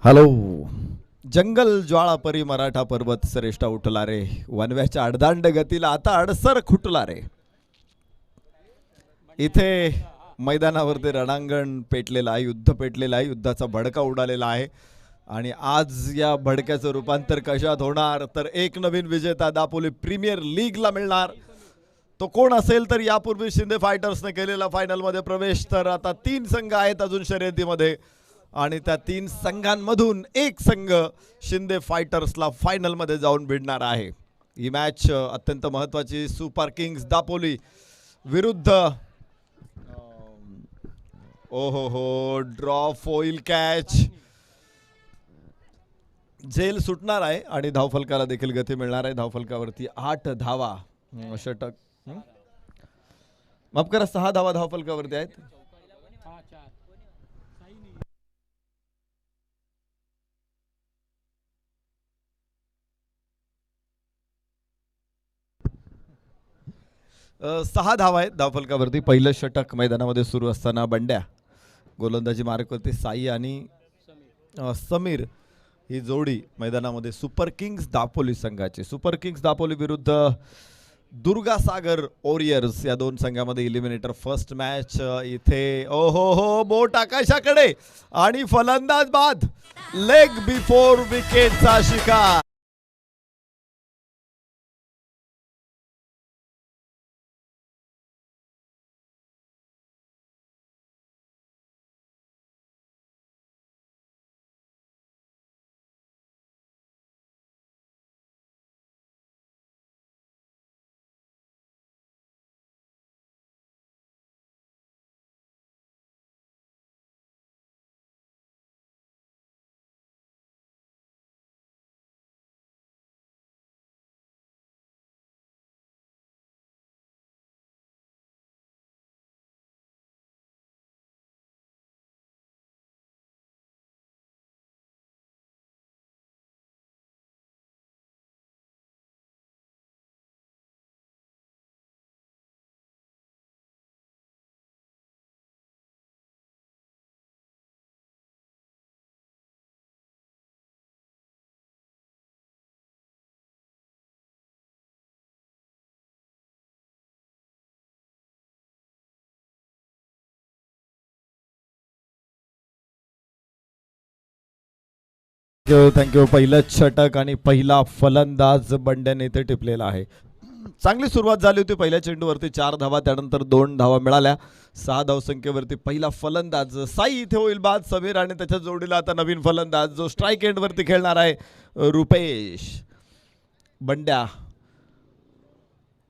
Hello. जंगल ज्वाळा परी मराठा पर्वत श्रेष्ठ उठला रे, वनव्याच्या अडदांड गतीला आता अडसर खुटला रे. इथे मैदानावरती रणांगण पेटलेलं आहे, युद्ध पेटलेलं आहे, युद्धाचा भडका उडालेला आहे. आणि आज या भडक्याचं रूपांतर कशात होणार तर एक नवीन विजेता दापोली प्रीमियर लीगला मिळणार. तो कोण असेल तर यापूर्वी शिंदे फायटर्सने केलेला फायनलमध्ये प्रवेश. तर आता 3 संघ आहेत अजून शर्यतीमध्ये आणि त्या 3 संघांमधून एक संघ शिंदे फायटर्सला फायनलमध्ये जाऊन भिडणार आहे. ही मॅच अत्यंत महत्त्वाची. सुपर किंग्स दापोली विरुद्ध ओहो हो ड्रॉप होईल, कॅच, जेल सुटणार आहे आणि धावफलकाला देखील गती मिळणार आहे. धावफलकावरती 8 धावा, षटक माफ करा 6 धावा धावफलकावरती आहेत. सहा धावा आहेत धावफलकावरती. पहिलं षटक मैदानामध्ये सुरू असताना बंड्या, गोलंदाजी मार्कवरती साई आणि समीर ही जोडी मैदानामध्ये सुपर किंग्स दापोली संघाची. सुपर किंग्स दापोली विरुद्ध दुर्गासागर वॉरियर्स या 2 संघामध्ये इलिमिनेटर फर्स्ट मॅच. इथे ओहो हो बोट आकाशाकडे आणि फलंदाज बाद, लेग बिफोर विकेटचा शिकार. थँक्यू. पहिलं षटक आणि पहिला फलंदाज बंड्याने इथे टिपलेला आहे. चांगली सुरुवात झाली होती. पहिल्या चेंडूवरती 4 धावा, त्यानंतर 2 धावा मिळाल्या. 6 धावसंख्येवरती पहिला फलंदाज साई इथे होईल बाद. समीर आणि त्याच्या जोडीला आता नवीन फलंदाज जो स्ट्राईक एंडवरती खेळणार आहे, रुपेश. बंड्या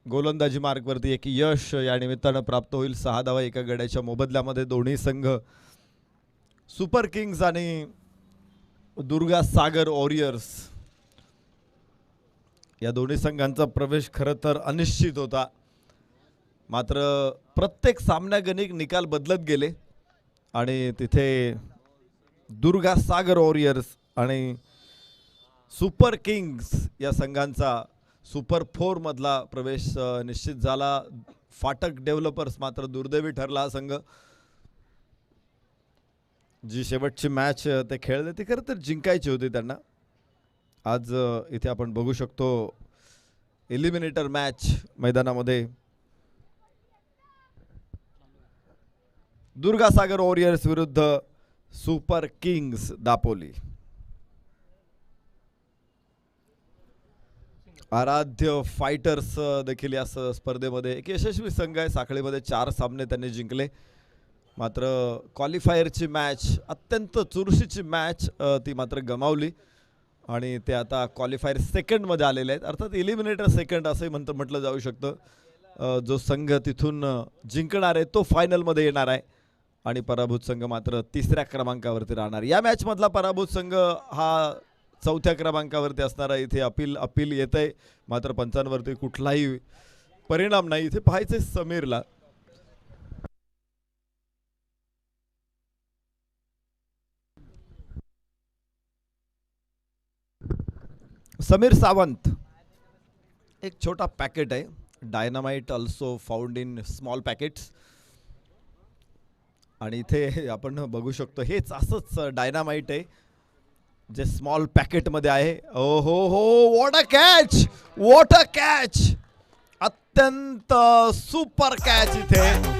गोलंदाजी मार्कवरती एक यश या निमित्तानं प्राप्त होईल. 6 धावा एका गड्याच्या मोबदल्यामध्ये. दोन्ही संघ सुपर किंग्स आणि दुर्गा सागर वॉरियर्स या दोन्ही संघांचा प्रवेश खरं तर अनिश्चित होता. मात्र प्रत्येक सामन्यागणिक निकाल बदलत गेले आणि तिथे दुर्गा सागर वॉरियर्स आणि सुपर किंग्स या संघांचा सुपर 4 मधला प्रवेश निश्चित झाला. फाटक डेव्हलपर्स मात्र दुर्दैवी ठरला. हा संघ जी शेवटची मॅच ते खेळले ती खरं तर जिंकायची होती त्यांना. आज इथे आपण बघू शकतो एलिमिनेटर मॅच मैदानामध्ये दुर्गासागर वॉरियर्स विरुद्ध सुपर किंग्स दापोली. आराध्य फायटर्स देखील या स्पर्धेमध्ये एक यशस्वी संघ आहे. साखळीमध्ये 4 सामने त्यांनी जिंकले. मात्र क्वालिफायरची मॅच, अत्यंत चुरशीची मॅच ती मात्र गमावली आणि ते आता क्वालिफायर सेकंडमध्ये आलेले आहेत. अर्थात इलिमिनेटर सेकंड असंही म्हटलं जाऊ शकतं. जो संघ तिथून जिंकणार आहे तो फायनलमध्ये येणार आहे आणि पराभूत संघ मात्र 3ऱ्या क्रमांकावरती राहणार. या मॅचमधला पराभूत संघ हा 4थ्या क्रमांकावरती असणार आहे. इथे अपील येत आहे मात्र पंचांवरती कुठलाही परिणाम नाही. इथे पाहायचं समीरला. समीर सावंत एक छोटा पॅकेट आहे. Dynamite also found in small packets. आणि इथे आपण बघू शकतो हेच असंच डायनामाइट आहे. जे स्मॉल पॅकेटमध्ये आहे. ओ हो हो, what a catch, what a catch, अत्यंत सुपर कॅच इथे.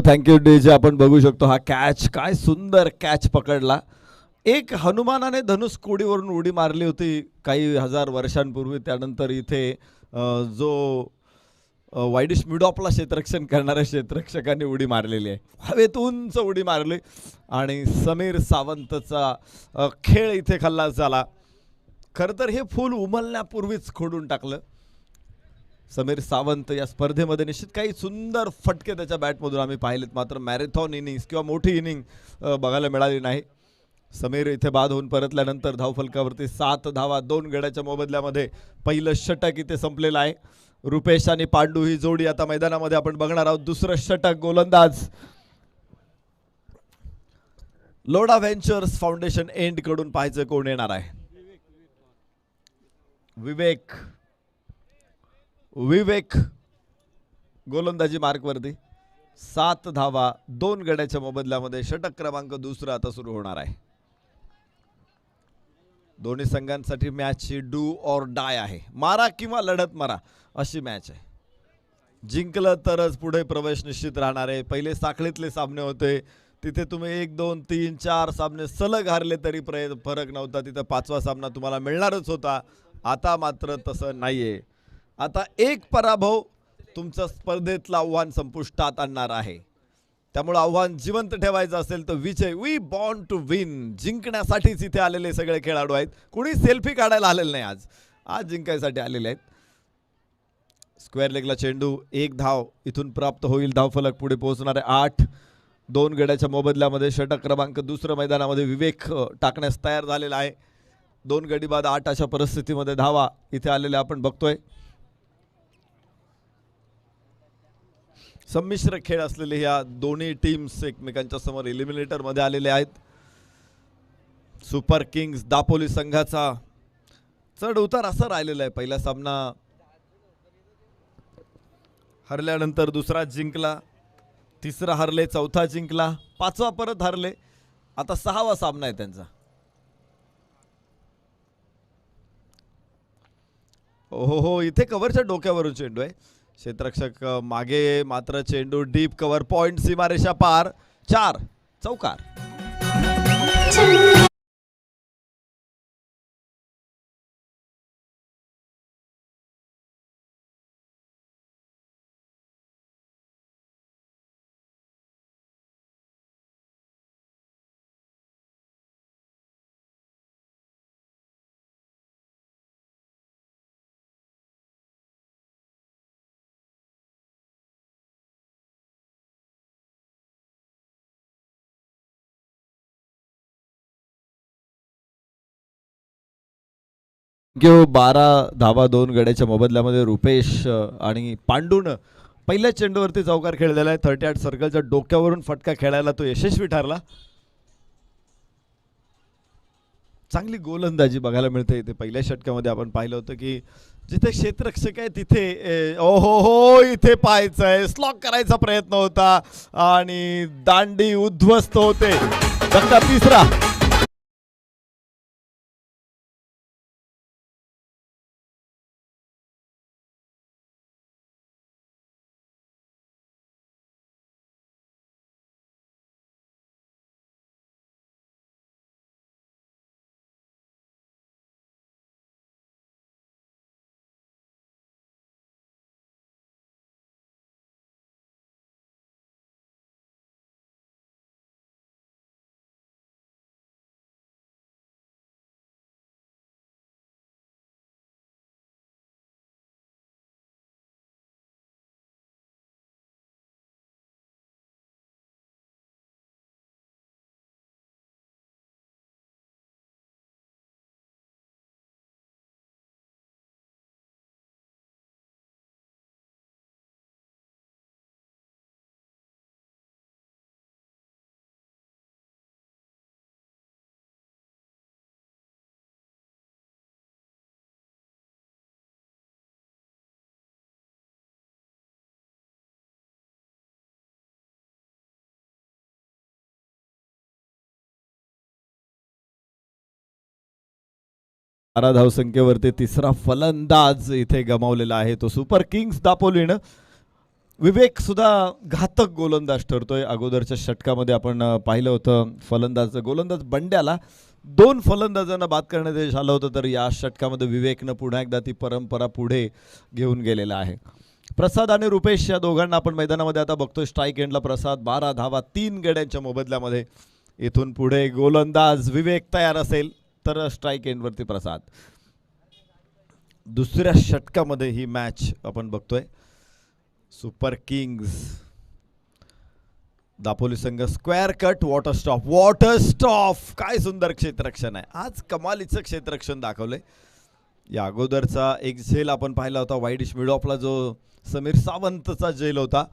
Thank you DJ. आपण बघू शकतो हा कॅच, काय सुंदर कॅच पकडला. एक हनुमानाने धनुष कोडीवरून उडी मारली होती काही हजार वर्षांपूर्वी. त्यानंतर इथे जो वाईडिश मिडॉपला क्षेत्ररक्षण करणाऱ्या क्षेत्ररक्षकांनी उडी मारलेली आहे. हवेत उंच उडी मारली आणि समीर सावंतचा खेळ इथे खल्लास झाला. खरं तर हे फूल उमलण्यापूर्वीच खोडून टाकलं समीर सावंत. या स्पर्धेमध्ये निश्चित काही सुंदर फटके त्याच्या बॅटमधून आम्ही पाहिलेत, मात्र मॅरेथॉन इनिंग्स किंवा मोठी इनिंग बघायला मिळाली नाही. समीर इथे बाद होऊन परतल्यानंतर धावफलकावरती 7 धावा 2 गड्याच्या मोबदल्यामध्ये पहिलं षटक इथे संपलेलं आहे. रुपेश आणि पांडू ही जोडी आता मैदानामध्ये आपण बघणार आहोत. दुसरं षटक गोलंदाज लोढा व्हेंचर्स फाउंडेशन एंड कडून पाहायचं कोण येणार आहे. विवेक गोलंदाजी मार्कवरती. 7 धावा 2 गड्याच्या मोबदल्यामध्ये षटक क्रमांक दुसरा आता सुरू होणार आहे. दोन्ही संघांसाठी match he do or die आहे. मारा किंवा लढत मारा अशी मॅच आहे. जिंकलं तरच पुढे प्रवेश निश्चित राहणार आहे. पहिले साखळीतले सामने होते, तिथे तुम्ही 1 2 3 4 सामने सलग हारले तरी फरक नव्हता. तिथं 5वा सामना तुम्हाला मिळणारच होता. आता मात्र तसं नाहीये. आता एक पराभव तुमचं स्पर्धेतलं आव्हान संपुष्टात आणणार आहे. त्यामुळे आव्हान जिवंत ठेवायचं असेल तर विजय, वी बॉर्न टू विन, जिंकण्यासाठीच इथे आलेले सगळे खेळाडू आहेत. कोणी सेल्फी काढायला आलेलं नाही. आज जिंकायसाठी आलेले आहेत. स्क्वेअर लेगला चेंडू, 1 धाव इथून प्राप्त होईल. धावफलक पुढे पोहोचणार आहे 8. 2 गड्याच्या मोबदल्यामध्ये षटक क्रमांक दुसरं मैदानामध्ये विवेक टाकण्यास तयार झालेला आहे. 2 गडी बाद 8 अशा परिस्थितीमध्ये धावा इथे आलेल्या आपण बघतोय. संमिश्र खेळ असलेले या दोन्ही टीम्स एकमेकांच्या समोर एलिमिनेटर मध्ये आलेले आहेत. सुपर किंग्स दापोली संघाचा चढ उतार असा राहिलेला आहे. पहिला सामना हरल्यानंतर दुसरा जिंकला, तिसरा हरले, चौथा जिंकला, 5वा परत हरले, आता 6वा सामना आहे त्यांचा. हो, इथे कव्हरच्या डोक्यावरून चेंडू आहे. क्षेत्ररक्षक मागे, मात्र चेंडू डीप कव्हर, पॉइंट सीमारेषा पार, 4 चौकार. थँक्यू. 12 धावा 2 गड्याच्या मोबदल्यामध्ये रुपेश आणि पांडून पहिल्या चेंडूवरती चौकार खेळलेला आहे. 38 सर्कलच्या डोक्यावरून फटका खेळायला तो यशस्वी ठरला. चांगली गोलंदाजी बघायला मिळते इथे. पहिल्या षटकामध्ये आपण पाहिलं होतं की जिथे क्षेत्ररक्षक आहे तिथे हो इथे पाहायचंय, स्लॉक करायचा प्रयत्न होता आणि दांडी उद्ध्वस्त होते. फटका तिसरा. 12 धावसंख्येवरती तिसरा फलंदाज इथे गमावलेला आहे तो सुपर किंग्स दापोलीनं. विवेक सुद्धा घातक गोलंदाज ठरतोय. अगोदरच्या षटकामध्ये आपण पाहिलं होतं गोलंदाज बंड्याला 2 फलंदाजांना बाद करण्यात यश आलं होतं, तर या षटकामध्ये विवेकनं पुन्हा एकदा ती परंपरा पुढे घेऊन गेलेला आहे. प्रसाद आणि रुपेश या दोघांना आपण मैदानामध्ये आता बघतोय. स्ट्राईक एंडला प्रसाद, 12 धावा 3 गड्यांच्या मोबदल्यामध्ये. इथून पुढे गोलंदाज विवेक तयार असेल तर स्ट्राईक एंडवरती प्रसाद. दुसऱ्या षटकामध्ये ही मॅच आपण बघतोय. सुपर किंग्स दापोली संघ स्क्वेअर कट वॉटर स्टॉप. काय सुंदर क्षेत्ररक्षण आहे आज. कमालीचं क्षेत्ररक्षण दाखवलंय. या अगोदरचा एक झेल आपण पाहिला होता वाईडिश मिड ऑफला, जो समीर सावंतचा झेल होता,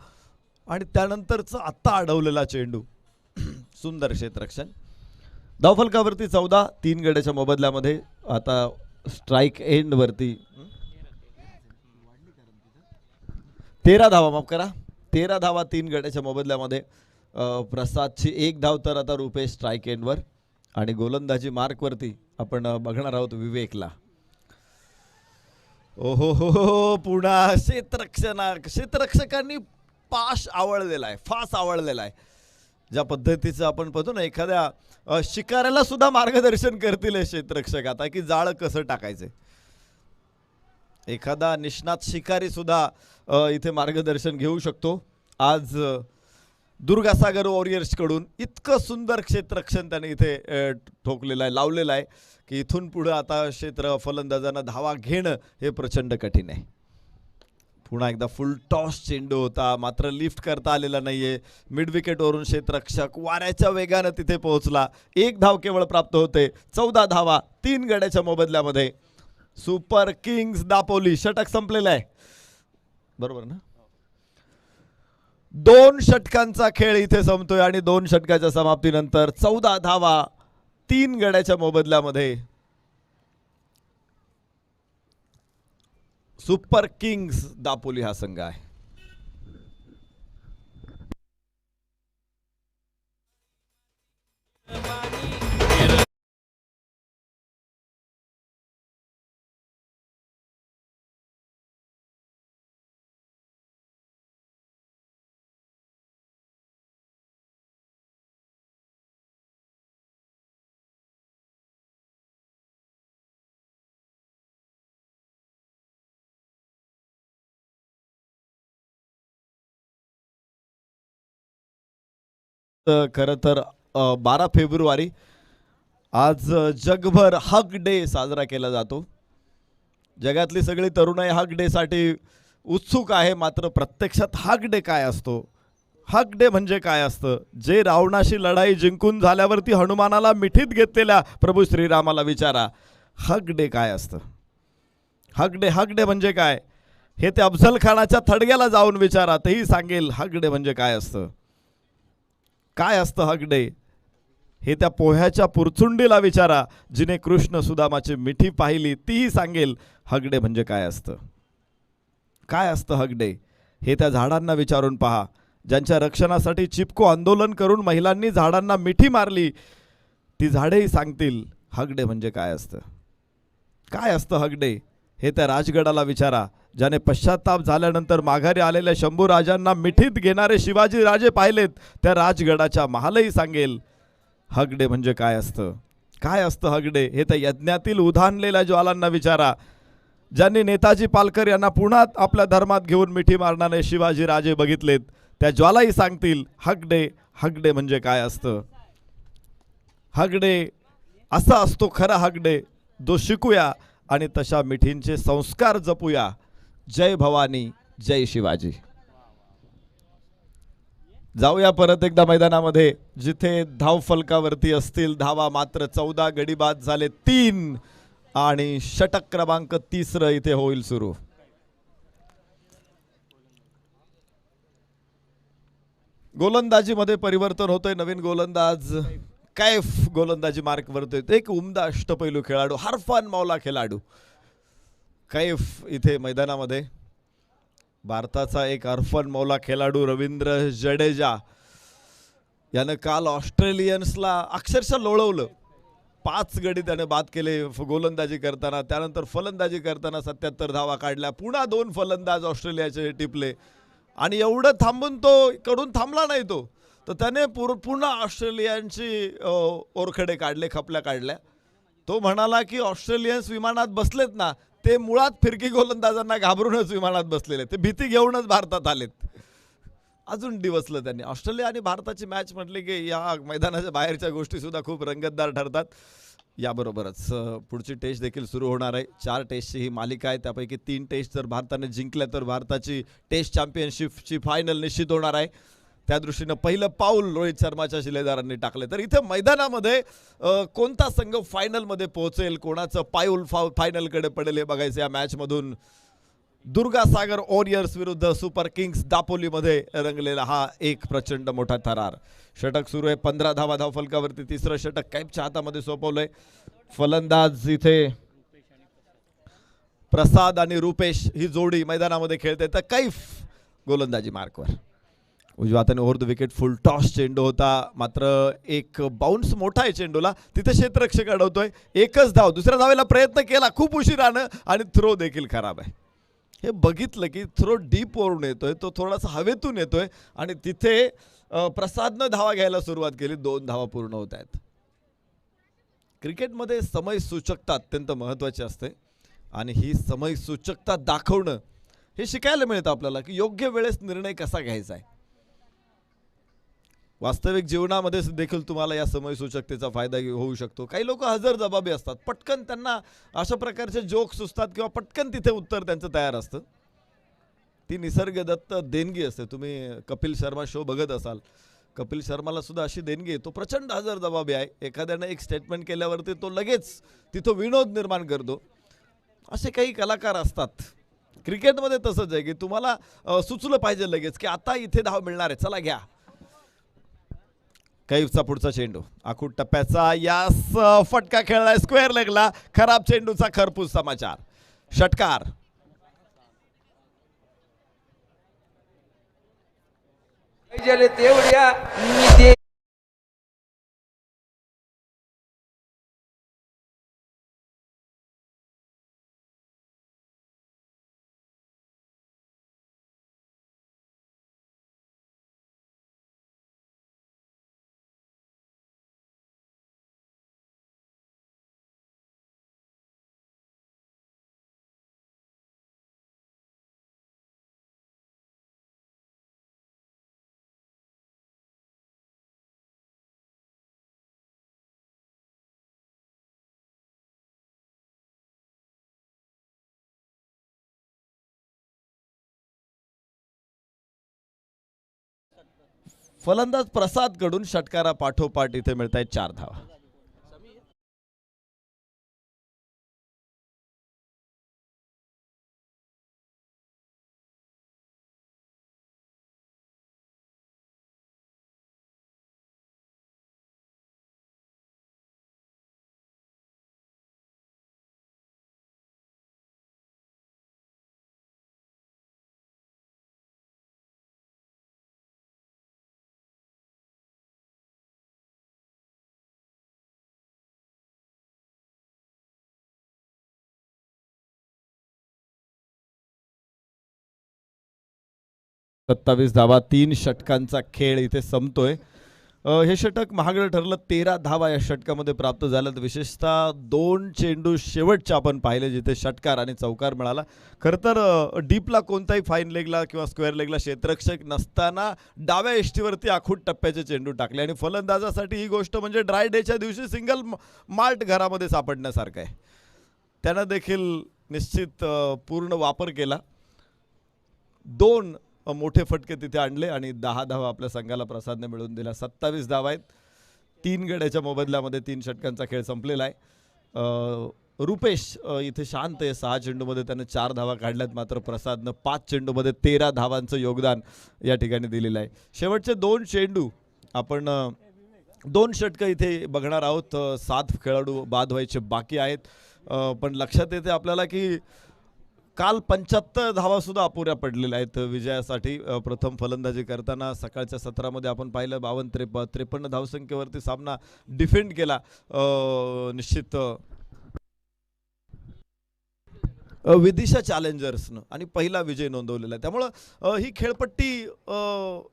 आणि त्यानंतरचा आत्ता अडवलेला चेंडू. सुंदर क्षेत्ररक्षण. धावफलकावरती 14, 3 गड्याच्या मोबदल्यामध्ये. आता स्ट्राईक एंड वरती 13 धावा, माफ करा, 13 धावा 3 गड्याच्या मोबदल्यामध्ये. प्रसादची 1 धाव. तर आता रुपेश स्ट्राईक एंडवर, आणि गोलंदाजी मार्कवरती आपण बघणार आहोत विवेकला. ओहो हो, पुन्हा क्षेत्ररक्षकांनी फास आवळलेला आहे. ज्या पद्धतीचं आपण पाहतो ना, एखाद्या शिकाऱ्याला सुद्धा मार्गदर्शन करतील हे क्षेत्ररक्षक आता, की जाळं कसं टाकायचं. एखादा निष्णात शिकारी सुद्धा इथे मार्गदर्शन घेऊ शकतो. आज दुर्गासागर वॉरियर्स कडून इतकं सुंदर क्षेत्ररक्षण त्याने इथे ठोकलेलं आहे, लावलेलं आहे, की इथून पुढे आता फलंदाजांना धावा घेणं हे प्रचंड कठीण आहे. पुन्हा एकदा फुल टॉस चेंडू होता, मात्र लिफ्ट करता आलेला नाहीये. मिड विकेटवरून क्षेत्ररक्षक वाऱ्याच्या वेगानं तिथे पोहोचला. 1 धाव केवळ प्राप्त होते. 14 धावा 3 गड्याच्या मोबदल्यामध्ये. Super kings Dapoli. षटक संपलेलं आहे, बरोबर ना. 2 षटकांचा खेळ इथे संपतोय, आणि 2 षटकाच्या समाप्तीनंतर 14 धावा 3 गड्याच्या मोबदल्यामध्ये. सुपर किंग्स दापोली हा संघ आहे. खरं तर 12 फेब्रुवारी आज जगभर हग डे साजरा केला जातो. जगातली सगळी तरुणाई हग डे साठी उत्सुक आहे, मात्र प्रत्यक्षात हग डे काय असतो, हग डे म्हणजे काय असतं, जे रावणाशी लढाई जिंकून झाल्यावरती हनुमानाला मिठीत घेतलेल्या प्रभू श्रीरामाला विचारा हग डे काय असतं. हग डे म्हणजे काय हे ते अफजल खानाच्या थडग्याला जाऊन विचारा, तेही सांगेल हग डे म्हणजे काय असतं. काय असतं हग डे हे त्या पोह्याच्या पुरचुंडीला विचारा, जिने कृष्ण सुदामाची मिठी पाहिली, तीही सांगेल हग डे म्हणजे काय असतं. काय असतं हग डे हे त्या झाडांना विचारून पहा, ज्यांच्या रक्षणासाठी चिपको आंदोलन करून महिलांनी झाडांना मिठी मारली, ती झाडेही सांगतील हग डे म्हणजे काय असतं. काय असतं हग डे हे त्या राजगडाला विचारा, ज्याने पश्चाताप झाल्यानंतर माघारी आलेल्या शंभू राजांना मिठीत घेणारे शिवाजी राजे पाहिलेत, त्या राजगडाच्या महालही सांगेल हग डे म्हणजे काय असतं. काय असतं हग डे हे त्या यज्ञातील उधाणलेल्या ज्वालांना विचारा, ज्यांनी नेताजी पालकर यांना पुन्हा आपल्या धर्मात घेऊन मिठी मारणारे शिवाजी राजे बघितलेत, त्या ज्वालाही सांगतील हग डे म्हणजे काय असतं. हग डे असा असतो खरा हग डे, जो शिकूया आणि तशा मिठींचे संस्कार जपूया. जय भवानी, जय शिवाजी. जाऊया परत एकदा मैदानामध्ये, जिथे धाव फलकावरती असतील धावा मात्र 14, गडी बाद झाले 3, आणि षटक क्रमांक 3 इथे होईल सुरू. गोलंदाजीमध्ये परिवर्तन होतंय. नवीन गोलंदाज कैफ गोलंदाजी मार्क वरतोय. एक उमदा अष्टपैलू खेळाडू, हरफान मौला खेळाडू कैफ इथे मैदानामध्ये. भारताचा एक हरफन मौला खेळाडू रवींद्र जडेजा यानं काल ऑस्ट्रेलियन्सला अक्षरशः लोळवलं. 5 गडी त्याने बाद केले गोलंदाजी करताना. त्यानंतर फलंदाजी करताना 77 धावा काढल्या. पुन्हा 2 फलंदाज ऑस्ट्रेलियाचे टिपले आणि एवढं थांबून तो कडून थांबला नाही तो. तर त्याने पुन्हा ऑस्ट्रेलियांची ओरखडे काढले, खपल्या काढल्या. तो म्हणाला की ऑस्ट्रेलियन्स विमानात बसलेत ना, ते मुळात फिरकी गोलंदाजांना घाबरूनच विमानात बसलेले, ते भीती घेऊनच भारतात आलेत. अजून डिवसलं त्यांनी. ऑस्ट्रेलिया आणि भारताची मॅच म्हटली की या मैदानाच्या बाहेरच्या गोष्टी सुद्धा खूप रंगतदार ठरतात. याबरोबरच पुढची टेस्ट देखील सुरू होणार आहे. 4 टेस्टची ही मालिका आहे. त्यापैकी 3 टेस्ट जर भारताने जिंकल्या तर भारताची टेस्ट चॅम्पियनशिपची फायनल निश्चित होणार आहे. त्या दृष्टीनं पहिलं पाऊल रोहित शर्माच्या शिलेदारांनी टाकले. तर इथे मैदानामध्ये कोणता संघ फायनलमध्ये पोहोचेल, कोणाचं पाऊल फायनलकडे पडेल हे बघायचं या मॅचमधून. दुर्गासागर वॉरियर्स विरुद्ध सुपर किंग्स दापोलीमध्ये रंगलेला हा एक प्रचंड मोठा थरार. षटक सुरू आहे. 15 धावा धावफलकावरती. तिसरं षटक कैफच्या हातामध्ये सोपवलंय. फलंदाज इथे प्रसाद आणि रुपेश ही जोडी मैदानामध्ये खेळते. तर कैफ गोलंदाजी मार्कवर. उजव्या हाताने over the wicket full toss चेंडू होता, मात्र एक बाउन्स मोठा आहे चेंडूला. तिथे क्षेत्ररक्षक अडवतोय. एकच धाव. दुसऱ्या धावेला प्रयत्न केला खूप उशिरानं आणि थ्रो देखील खराब आहे. हे बघितलं की थ्रो डीप वरून येतोय, तो थोडासा हवेतून येतोय आणि तिथे प्रसादनं धावा घ्यायला सुरुवात केली. 2 धावा पूर्ण होत आहेत. क्रिकेटमध्ये समय सूचकता अत्यंत महत्त्वाची असते आणि ही समय सूचकता दाखवणं हे शिकायला मिळतं आपल्याला की योग्य वेळेस निर्णय कसा घ्यायचा आहे. वास्तविक जीवनामध्ये देखील तुम्हाला या समय सूचकतेचा फायदा होऊ शकतो. काही लोक हजरजबाबी असतात, पटकन त्यांना अशा प्रकारचे जोक सुचतात किंवा पटकन तिथे उत्तर त्यांचं तयार असतं. ती निसर्गदत्त देणगी असते. तुम्ही कपिल शर्मा शो बघत असाल, कपिल शर्माला सुद्धा अशी देणगी आहे. तो प्रचंड हजरजबाबी आहे. एखाद्यानं एक स्टेटमेंट केल्यावरती तो लगेच तिथं विनोद निर्माण करतो. असे काही कलाकार असतात. क्रिकेटमध्ये तसंच आहे की तुम्हाला सुचलं पाहिजे लगेच की आता इथे धाव मिळणार आहे, चला घ्या. कैफचा पुढचा चेंडू आखूड टप्प्याचा. यास फटका खेळलाय स्क्वेअर लेगला. खराब चेंडूचा खरपूस समाचार. षटकार. तेवढ्या 'फलंदाज प्रसाद कडून षटकारा पाठोपाठ इथे मिळत आहेत 4 धावा. सत्तावीस धावा 3 षटकांचा खेळ इथे संपतोय. हे षटक महागडं ठरलं. 13 धावा या षटकामध्ये प्राप्त झाल्यात. विशेषतः 2 चेंडू शेवटचे आपण पाहिले जिथे षटकार आणि चौकार मिळाला. खरं तर डीपला कोणताही फाईन लेगला किंवा स्क्वेअर लेगला क्षेत्ररक्षक नसताना डाव्या एष्टीवरती आखूड टप्प्याचे चेंडू टाकले आणि फलंदाजासाठी ही गोष्ट म्हणजे ड्राय डेच्या दिवशी सिंगल माल्ट घरामध्ये सापडण्यासारखं आहे. त्यानं देखील निश्चित पूर्ण वापर केला. 2 मोठे फटके तिथे आणले आणि 10 धावा आपल्या संघाला प्रसादने मिळवून दिल्या. 27 धावा आहेत. 3 गड्याच्या मोबदल्यामध्ये 3 षटकांचा खेळ संपलेला आहे. रुपेश इथे शांत आहे. 6 चेंडूमध्ये त्याने 4 धावा काढल्यात, मात्र प्रसादनं 5 चेंडूमध्ये 13 धावांचं योगदान या ठिकाणी दिलेलं आहे. शेवटचे 2 चेंडू आपण 2 षटकं इथे बघणार आहोत. 7 खेळाडू बाद व्हायचे बाकी आहेत. पण लक्षात येते आपल्याला की काल 75 धावा सुद्धा अपुऱ्या पडलेल्या आहेत विजयासाठी. प्रथम फलंदाजी करताना सकाळच्या सत्रामध्ये आपण पाहिलं 52-53 धावसंख्येवरती सामना डिफेंड केला. निश्चित विदिशा चॅलेंजर्सनं आणि पहिला विजय नोंदवलेला आहे. त्यामुळं ही खेळपट्टी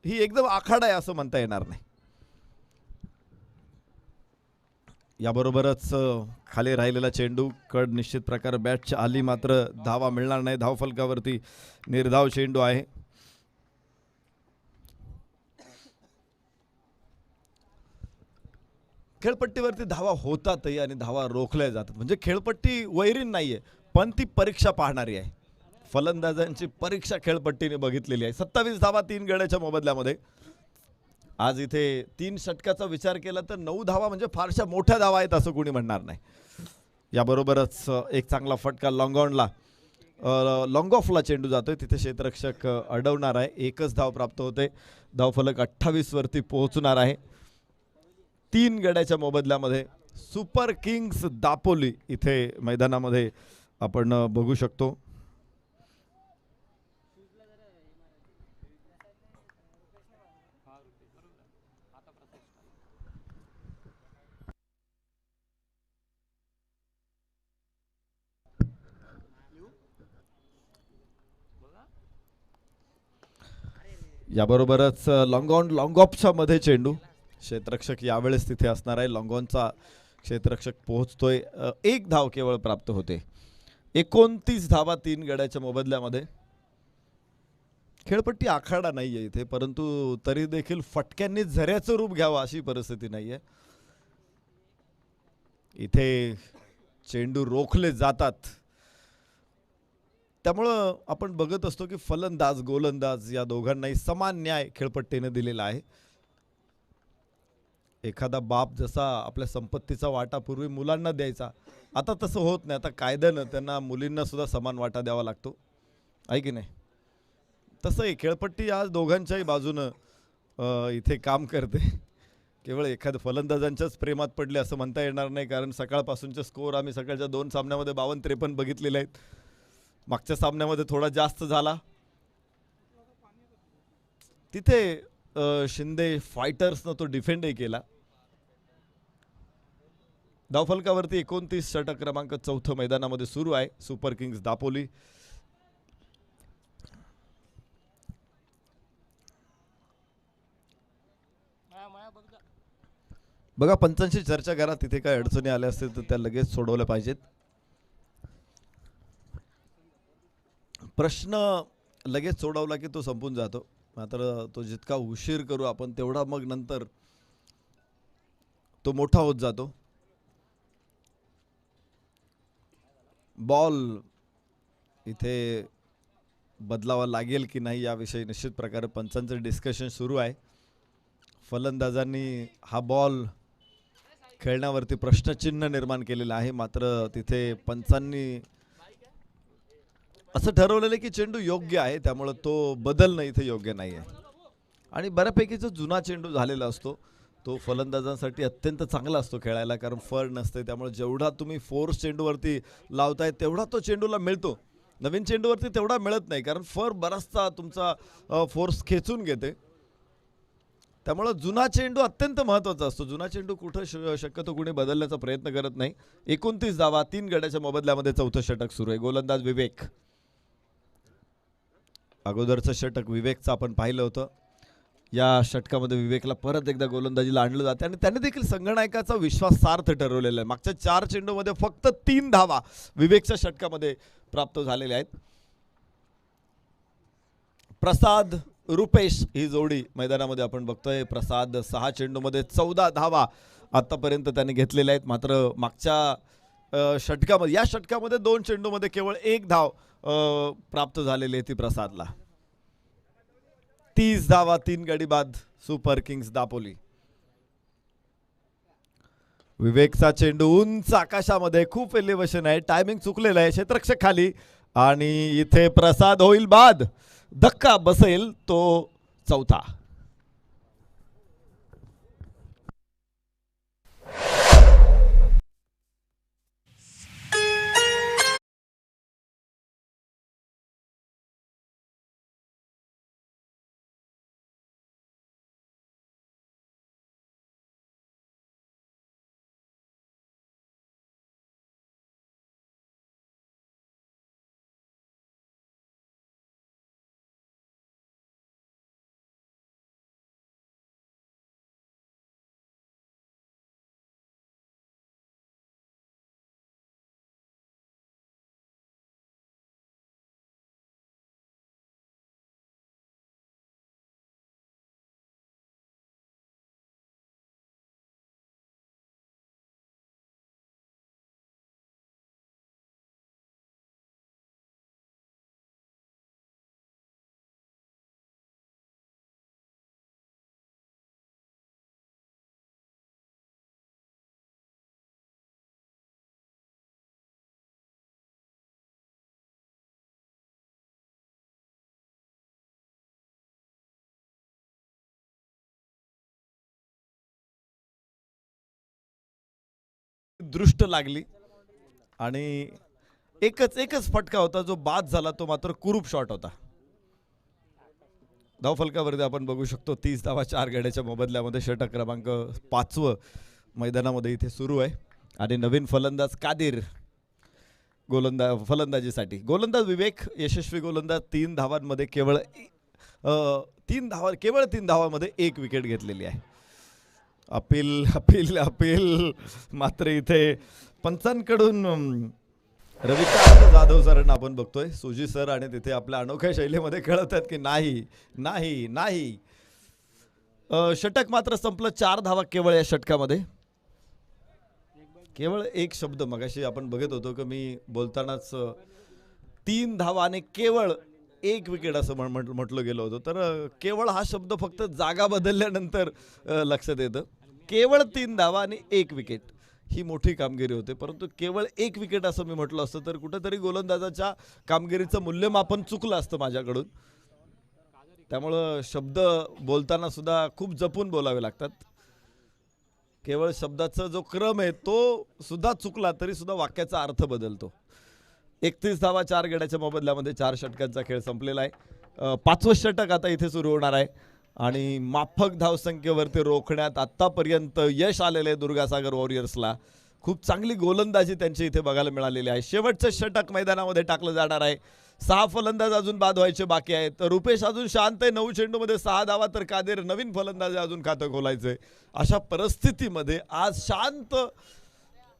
ही एकदम आखाडा आहे असं म्हणता येणार नाही. याबरोबरच खाली राहिलेला चेंडू कड निश्चित प्रकारे बॅटच्या आली, मात्र धावा मिळणार नाही. धावफलकावरती निर्धाव चेंडू आहे. खेळपट्टीवरती धावा होतातही आणि धावा रोखल्या जातात. म्हणजे खेळपट्टी वैरीण नाहीये, पण ती परीक्षा पाहणारी आहे. फलंदाजांची परीक्षा खेळपट्टीने बघितलेली आहे. 27 धावा 3 गड्याच्या मोबदल्यामध्ये. आज इथे 3 षटकाचा विचार केला तर 9 धावा म्हणजे फारशा मोठ्या धावा आहेत असं कोणी म्हणणार नाही. याबरोबरच एक चांगला फटका लॉंग ऑनला, लॉंग ऑफला चेंडू जातोय, तिथे क्षेत्ररक्षक अडवणार आहे. एकच धाव प्राप्त होते. धावफलक 28 वरती पोहोचणार आहे. 3 गड्याच्या मोबदल्यामध्ये सुपर किंग्स दापोली इथे मैदानामध्ये आपण बघू शकतो. याबरोबरच लॉंग ऑन लॉंग ऑफच्या मध्ये चेंडू, क्षेत्ररक्षक यावेळेस तिथे असणार आहे. लॉंग ऑनचा क्षेत्ररक्षक पोहोचतोय. 1 धाव केवळ प्राप्त होते. 29 धावा 3 गड्याच्या मोबदल्यामध्ये. खेळपट्टी आखाडा नाहीये इथे, परंतु तरी देखील फटक्यांनी झऱ्याचं रूप घ्यावं अशी परिस्थिती नाहीये. इथे चेंडू रोखले जातात. त्यामुळं आपण बघत असतो की फलंदाज गोलंदाज या दोघांनाही समान न्याय खेळपट्टीने दिलेला आहे. एखादा बाप जसा आपल्या संपत्तीचा वाटा पूर्वी मुलांना द्यायचा, आता तसं होत नाही. आता कायद्यानं त्यांना मुलींना सुद्धा समान वाटा द्यावा लागतो, आहे की नाही? तसंही खेळपट्टी आज दोघांच्याही बाजूनं इथे काम करते. केवळ एखाद्या फलंदाजांच्याच प्रेमात पडले असं म्हणता येणार नाही, कारण सकाळपासूनचे स्कोअर आम्ही सकाळच्या 2 सामन्यामध्ये 52-53 बघितलेले आहेत. मागच्या सामन्यामध्ये थोडा जास्त झाला. तिथे शिंदे फायटर्सनं तो डिफेंडही केला. धावफलकावरती 29 षटक क्रमांक 4 मैदानामध्ये सुरू आहे. Super kings Dapoli. बघा, पंचांशी चर्चा करा. तिथे काय अडचणी आल्या असतील तर त्या लगेच सोडवल्या पाहिजेत. प्रश्न लगेच सोडवला की तो संपून जातो, मात्र तो जितका उशीर करू आपण तेवढा मग नंतर तो मोठा होत जातो. बॉल इथे बदलावा लागेल की नाही याविषयी निश्चित प्रकारे पंचांचं डिस्कशन सुरू आहे. फलंदाजांनी हा बॉल खेळण्यावरती प्रश्नचिन्ह निर्माण केलेलं आहे, मात्र तिथे पंचांनी असं ठरवलेलं की चेंडू योग्य आहे, त्यामुळे तो बदलणं इथे योग्य नाही आहे. आणि बऱ्यापैकी जो जुना चेंडू झालेला असतो तो फलंदाजांसाठी अत्यंत चांगला असतो खेळायला, कारण फर नसते. त्यामुळे जेवढा तुम्ही फोर्स चेंडूवरती लावताय तेवढा तो चेंडूला मिळतो. नवीन चेंडूवरती तेवढा मिळत नाही, कारण फर बराचसा तुमचा फोर्स खेचून घेते. त्यामुळे जुना चेंडू अत्यंत महत्त्वाचा असतो. जुना चेंडू कुठं शक्यतो कुणी बदलण्याचा प्रयत्न करत नाही. 29 धावा 3 गड्याच्या मोबदल्यामध्ये 4थं षटक सुरू आहे. गोलंदाज विवेक. अगोदरचं षटक विवेकचं आपण पाहिलं होतं. या षटकामध्ये विवेकला परत एकदा गोलंदाजीला आणलं जाते आणि त्याने देखील संघनायकाचा विश्वास सार्थ ठरवलेला आहे. मागच्या 4 चेंडूमध्ये फक्त 3 धावा विवेकच्या षटकामध्ये प्राप्त झालेल्या आहेत. प्रसाद रुपेश ही जोडी मैदानामध्ये आपण बघतोय. प्रसाद 6 चेंडूमध्ये 14 धावा आतापर्यंत त्याने घेतलेल्या आहेत. मात्र मागच्या षटकामध्ये, या षटकामध्ये 2 चेंडूमध्ये केवळ 1 धाव प्राप्त झालेली आहे ती प्रसादला. 30 धावा 3 गडी बाद सुपर किंग्स दापोली. विवेकचा चेंडू उंच आकाशामध्ये, खूप एलिव्हेशन आहे, टायमिंग चुकलेलं आहे. क्षेत्ररक्षक खाली आणि इथे प्रसाद होईल बाद. धक्का बसेल तो 4था. दृष्ट लागली आणि एकच फटका होता जो बाद झाला, तो मात्र कुरूप शॉट होता. धावफलकावरती आपण बघू शकतो 30 धावा 4 गड्याच्या मोबदल्यामध्ये षटक क्रमांक 5 मैदानामध्ये इथे सुरू आहे. आणि नवीन फलंदाज कादिर फलंदाजीसाठी. गोलंदाज विवेक यशस्वी गोलंदाज 3 धावांमध्ये केवळ 3 धावांमध्ये 1 विकेट घेतलेली आहे. अपील मात्र इथे पंचांकडून रविकांत जाधव सरांना आपण बघतोय, सुजी सर, आणि तिथे आपल्या अनोख्या शैलीमध्ये कळवतात की नाही नाही नाही. षटक मात्र संपलं. 4 धावा केवळ या षटकामध्ये. केवळ एक शब्द मगाशी आपण बघत होतो की मी बोलतानाच 3 धावा आणि केवळ 1 विकेट असं म्हटलं गेलं होतं. तर केवळ हा शब्द फक्त जागा बदलल्यानंतर लक्षात येतं. केवळ 3 धावा आणि 1 विकेट ही मोठी कामगिरी होते, परंतु केवळ 1 विकेट असं मी म्हटलं असतं तर कुठेतरी गोलंदाजाच्या कामगिरीचं मूल्यमापन चुकलं असतं माझ्याकडून. त्यामुळं शब्द बोलताना सुद्धा खूप जपून बोलावे लागतात. केवळ शब्दाचा जो क्रम आहे तो सुद्धा चुकला तरी सुद्धा वाक्याचा अर्थ बदलतो. 31 धावा 4 गड्याच्या मोबदल्यामध्ये 4 षटकांचा खेळ संपलेला आहे. 5वं षटक आता इथे सुरू होणार आहे आणि माफक धावसंख्येवरती रोखण्यात आत्तापर्यंत यश आलेलं आहे दुर्गासागर वॉरियर्सला. खूप चांगली गोलंदाजी त्यांची इथे बघायला मिळालेली आहे. शेवटचं षटक मैदानामध्ये टाकलं जाणार आहे. 6 फलंदाज अजून बाद व्हायचे बाकी आहेत. तर रुपेश अजून शांत आहे, 9 चेंडूमध्ये 6 धावा. तर कादेर नवीन फलंदाज अजून खातं खोलायचंय. अशा परिस्थितीमध्ये आज शांत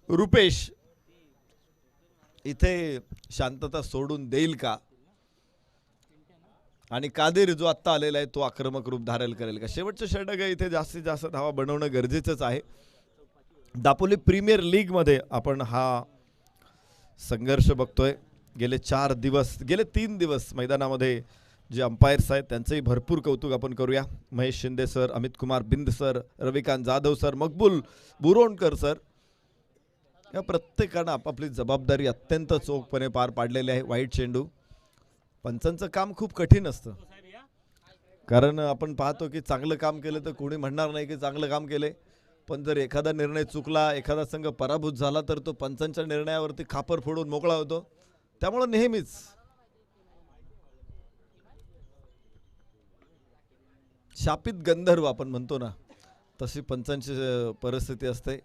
रुपेश इथे शांतता सोडून देईल का, आणि कादेर जो आत्ता आलेला आहे तो आक्रमक रूप धारण करेल का? शेवटचं षटक आहे, इथे जास्तीत जास्त धावा बनवणं गरजेचंच आहे. दापोली प्रीमियर लीगमध्ये आपण हा संघर्ष बघतोय. गेले 3 दिवस मैदानामध्ये जे अंपायर्स आहेत त्यांचंही भरपूर कौतुक आपण करूया. महेश शिंदे सर, अमित कुमार बिंद सर, रविकांत जाधव सर, मकबूल बुरोणकर सर, या प्रत्येकानं आपापली जबाबदारी अत्यंत चोखपणे पार पाडलेली आहे. वाईट चेंडू. पंचांचं काम खूप कठीण असतं, कारण आपण पाहतो की चांगलं काम केलं तर कोणी म्हणणार नाही की चांगलं काम केले, पण जर एखादा निर्णय चुकला, एखादा संघ पराभूत झाला तर तो पंचांच्या निर्णयावरती खापर फोडून मोकळा होतो. त्यामुळं नेहमीच शापित गंधर्व आपण म्हणतो ना, तशी पंचांची परिस्थिती असते.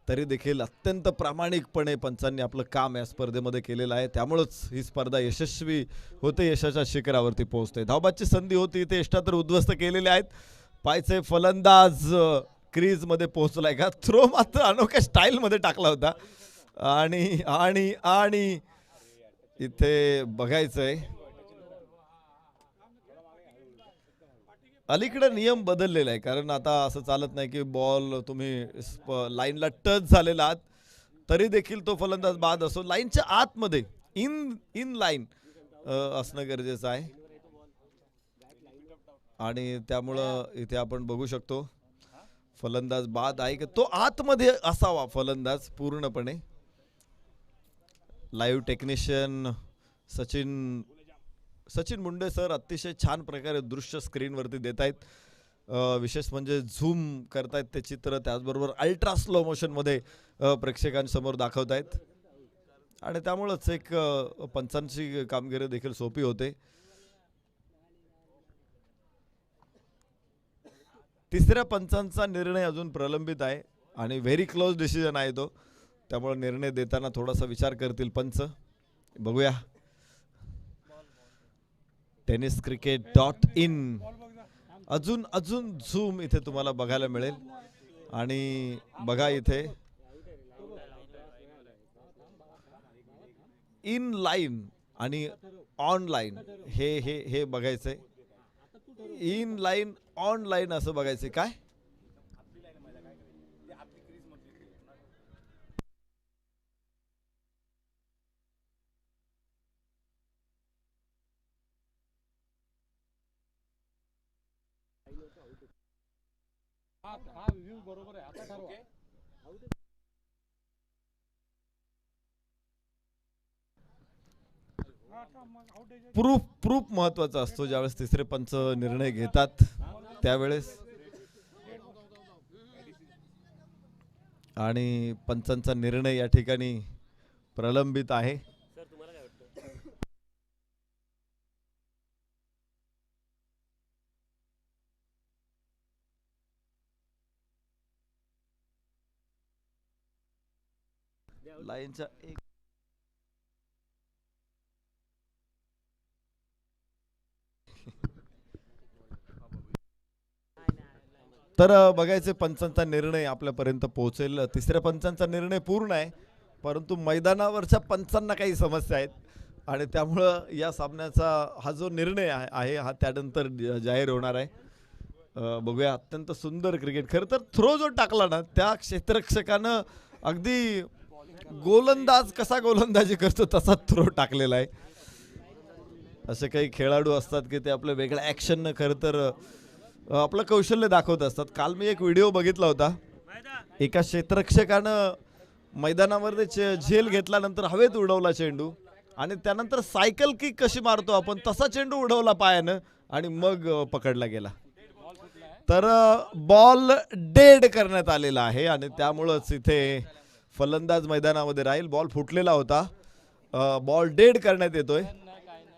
तरी देखील अत्यंत प्रामाणिकपणे पंचांनी आपलं काम या स्पर्धेमध्ये केलेलं आहे. त्यामुळंच ही स्पर्धा यशस्वी होते, यशाच्या शिखरावरती पोहोचते. धावबादची संधी होती, ते यष्टा तर उद्ध्वस्त केलेले आहेत. पायचे फलंदाज क्रीजमध्ये पोहोचलाय का? थ्रो मात्र अनोख्या स्टाईलमध्ये टाकला होता. आणि आणि आणि इथे बघायचंय, अलीकडे नियम बदललेला आहे, कारण आता असं चालत नाही की बॉल तुम्ही लाईनला टच झालेला आहात तरी देखील तो फलंदाज बाद असो. लाईनच्या आतमध्ये इन लाईन असणं गरजेचं आहे. आणि त्यामुळं इथे आपण बघू शकतो फलंदाज बाद आहे की तो आतमध्ये असावा फलंदाज पूर्णपणे. Live technician Sachin Munde sir अतिशय छान प्रकारे दृश्य स्क्रीनवरती देत आहेत. विशेष म्हणजे झूम करतायत ते चित्र, त्याचबरोबर अल्ट्रा स्लो मोशनमध्ये प्रेक्षकांसमोर दाखवत आहेत. आणि त्यामुळंच एक पंचांची कामगिरी देखील सोपी होते. तिसऱ्या पंचांचा निर्णय अजून प्रलंबित आहे आणि व्हेरी क्लोज डिसिजन आहे तो. त्यामुळे निर्णय देताना थोडासा विचार करतील पंच. बघूया. tenniscricket.in अजून झूम इथे तुम्हाला बघायला मिळेल. आणि बघा इथे इन लाईन आणि ऑनलाईन हे बघायचंय. इन लाईन ऑनलाईन असं बघायचंय. काय प्रूफ महत्वाचा असतो ज्यावेळेस तिसरे पंच निर्णय घेतात त्यावेळेस. आणि पंचांचा निर्णय या ठिकाणी प्रलंबित आहे. लाईनच्या एक तर बघायचे पंचांचा निर्णय आपल्यापर्यंत पोहोचेल. तिसऱ्या पंचांचा निर्णय पूर्ण आहे, परंतु मैदानावरच्या पंचांना काही समस्या आहेत आणि त्यामुळं या सामन्याचा हा जो निर्णय आहे हा त्यानंतर जाहीर होणार आहे. बघूया, अत्यंत सुंदर क्रिकेट. खरं तर थ्रो जो टाकला ना त्या क्षेत्ररक्षकानं अगदी गोलंदाज कसा गोलंदाजी करतो तसा थ्रो टाकलेला आहे. असे काही खेळाडू असतात की ते आपल्या वेगळ्या ॲक्शननं खरं तर आपलं कौशल्य दाखवत असतात. काल मी एक व्हिडिओ बघितला होता, एका क्षेत्ररक्षकानं मैदानामध्ये झेल घेतल्यानंतर हवेत उडवला चेंडू आणि त्यानंतर सायकल किक कशी मारतो आपण तसा चेंडू उडवला पायानं आणि मग पकडला गेला. तर बॉल डेड करण्यात आलेला आहे आणि त्यामुळंच इथे फलंदाज मैदानामध्ये राहील. बॉल फुटलेला होता, बॉल डेड करण्यात येतोय,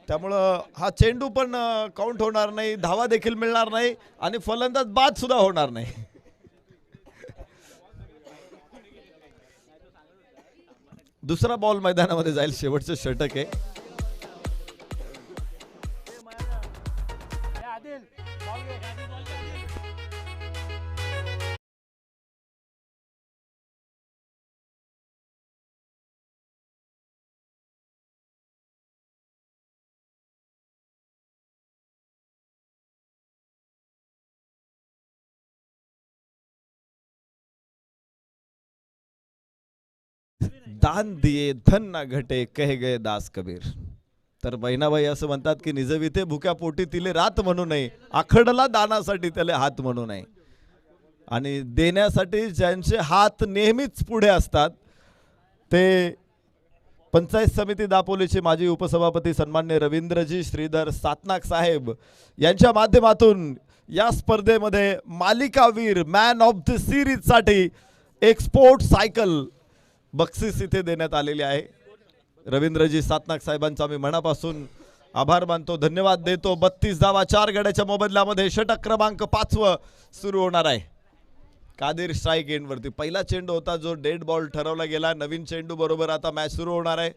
त्यामुळं हा चेंडू पण काउंट होणार नाही, धावा देखील मिळणार नाही आणि फलंदाज बाद सुद्धा होणार नाही. दुसरा बॉल मैदानामध्ये जाईल, शेवटचं षटक आहे. दान दिये धन ना घटे कह गए दास कबीर. तर बहिणाबाई असं म्हणतात की निजविते भुक्या पोटी तिले रात म्हणू नये, आखडला दानासाठी त्याले हात म्हणू नये. आणि देण्यासाठी ज्यांचे हात नेहमीच पुढे असतात ते पंचायत समिती दापोलीचे माजी उपसभापती सन्मान्य रवींद्रजी श्रीधर सातनाक साहेब यांच्या माध्यमातून या स्पर्धेमध्ये मालिकावीर मॅन ऑफ द सिरीज साठी एक स्पोर्ट सायकल बक्षीस इथे देण्यात आलेली आहे. रवींद्रजी सातनाक साहेबांचा मी मनापासून आभार मानतो, धन्यवाद देतो. 32 धावा 4 गड्याच्या मोबदल्यामध्ये षटक क्रमांक 5 सुरू होणार आहे. कादिर स्ट्राईक एंडवरती पहिला चेंडू होता जो डेड बॉल ठरवला गेला. नवीन चेंडू बरोबर आता मॅच सुरू होणार आहे.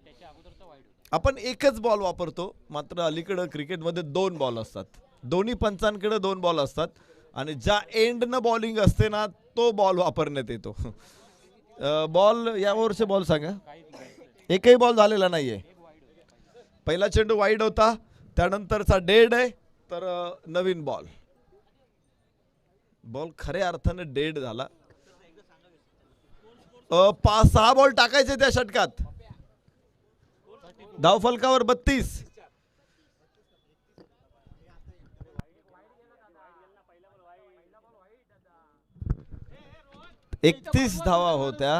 आपण एकच बॉल वापरतो, मात्र अलीकडे क्रिकेटमध्ये 2 बॉल असतात, दोन्ही पंचांकडे 2 बॉल असतात आणि ज्या एंडनं बॉलिंग असते ना तो बॉल वापरण्यात येतो. बॉल यावरचे बॉल सांगा. एकही बॉल झालेला नाहीये. पहिला चेंडू वाईड होता, त्यानंतरचा डेड आहे, तर नवीन बॉल खऱ्या अर्थाने डेड झाला. 5-6 बॉल टाकायचे त्या षटकात. धावफलकावर 32. 31 धावा होत्या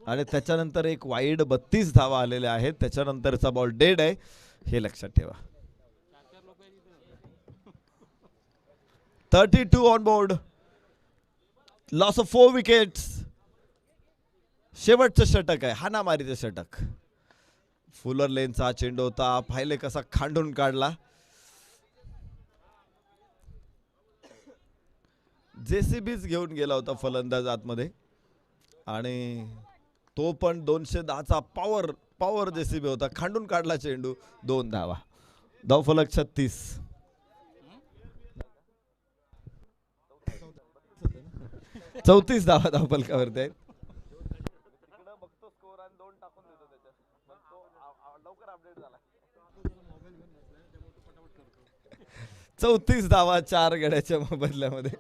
आणि त्याच्यानंतर एक वाईड 32 धावा आलेल्या आहेत. त्याच्यानंतरचा बॉल डेड आहे, हे लक्षात ठेवा. 32 on board, loss of 4 wickets. शेवटचं षटक आहे, हाणामारीचं षटक. फुलर लेनचा चेंडू होता, पाहिले कसा खांडून काढला. जेसीबीच घेऊन गेला होता फलंदाज आतमध्ये आणि तो पण 210चा पॉवर जेसीबी होता, खांडून काढला चेंडू. 2 धावा. धावफलक 36. 34 धावा धावफलकावरती आहेत. 34 धावा 4 गड्याच्या बदल्यामध्ये.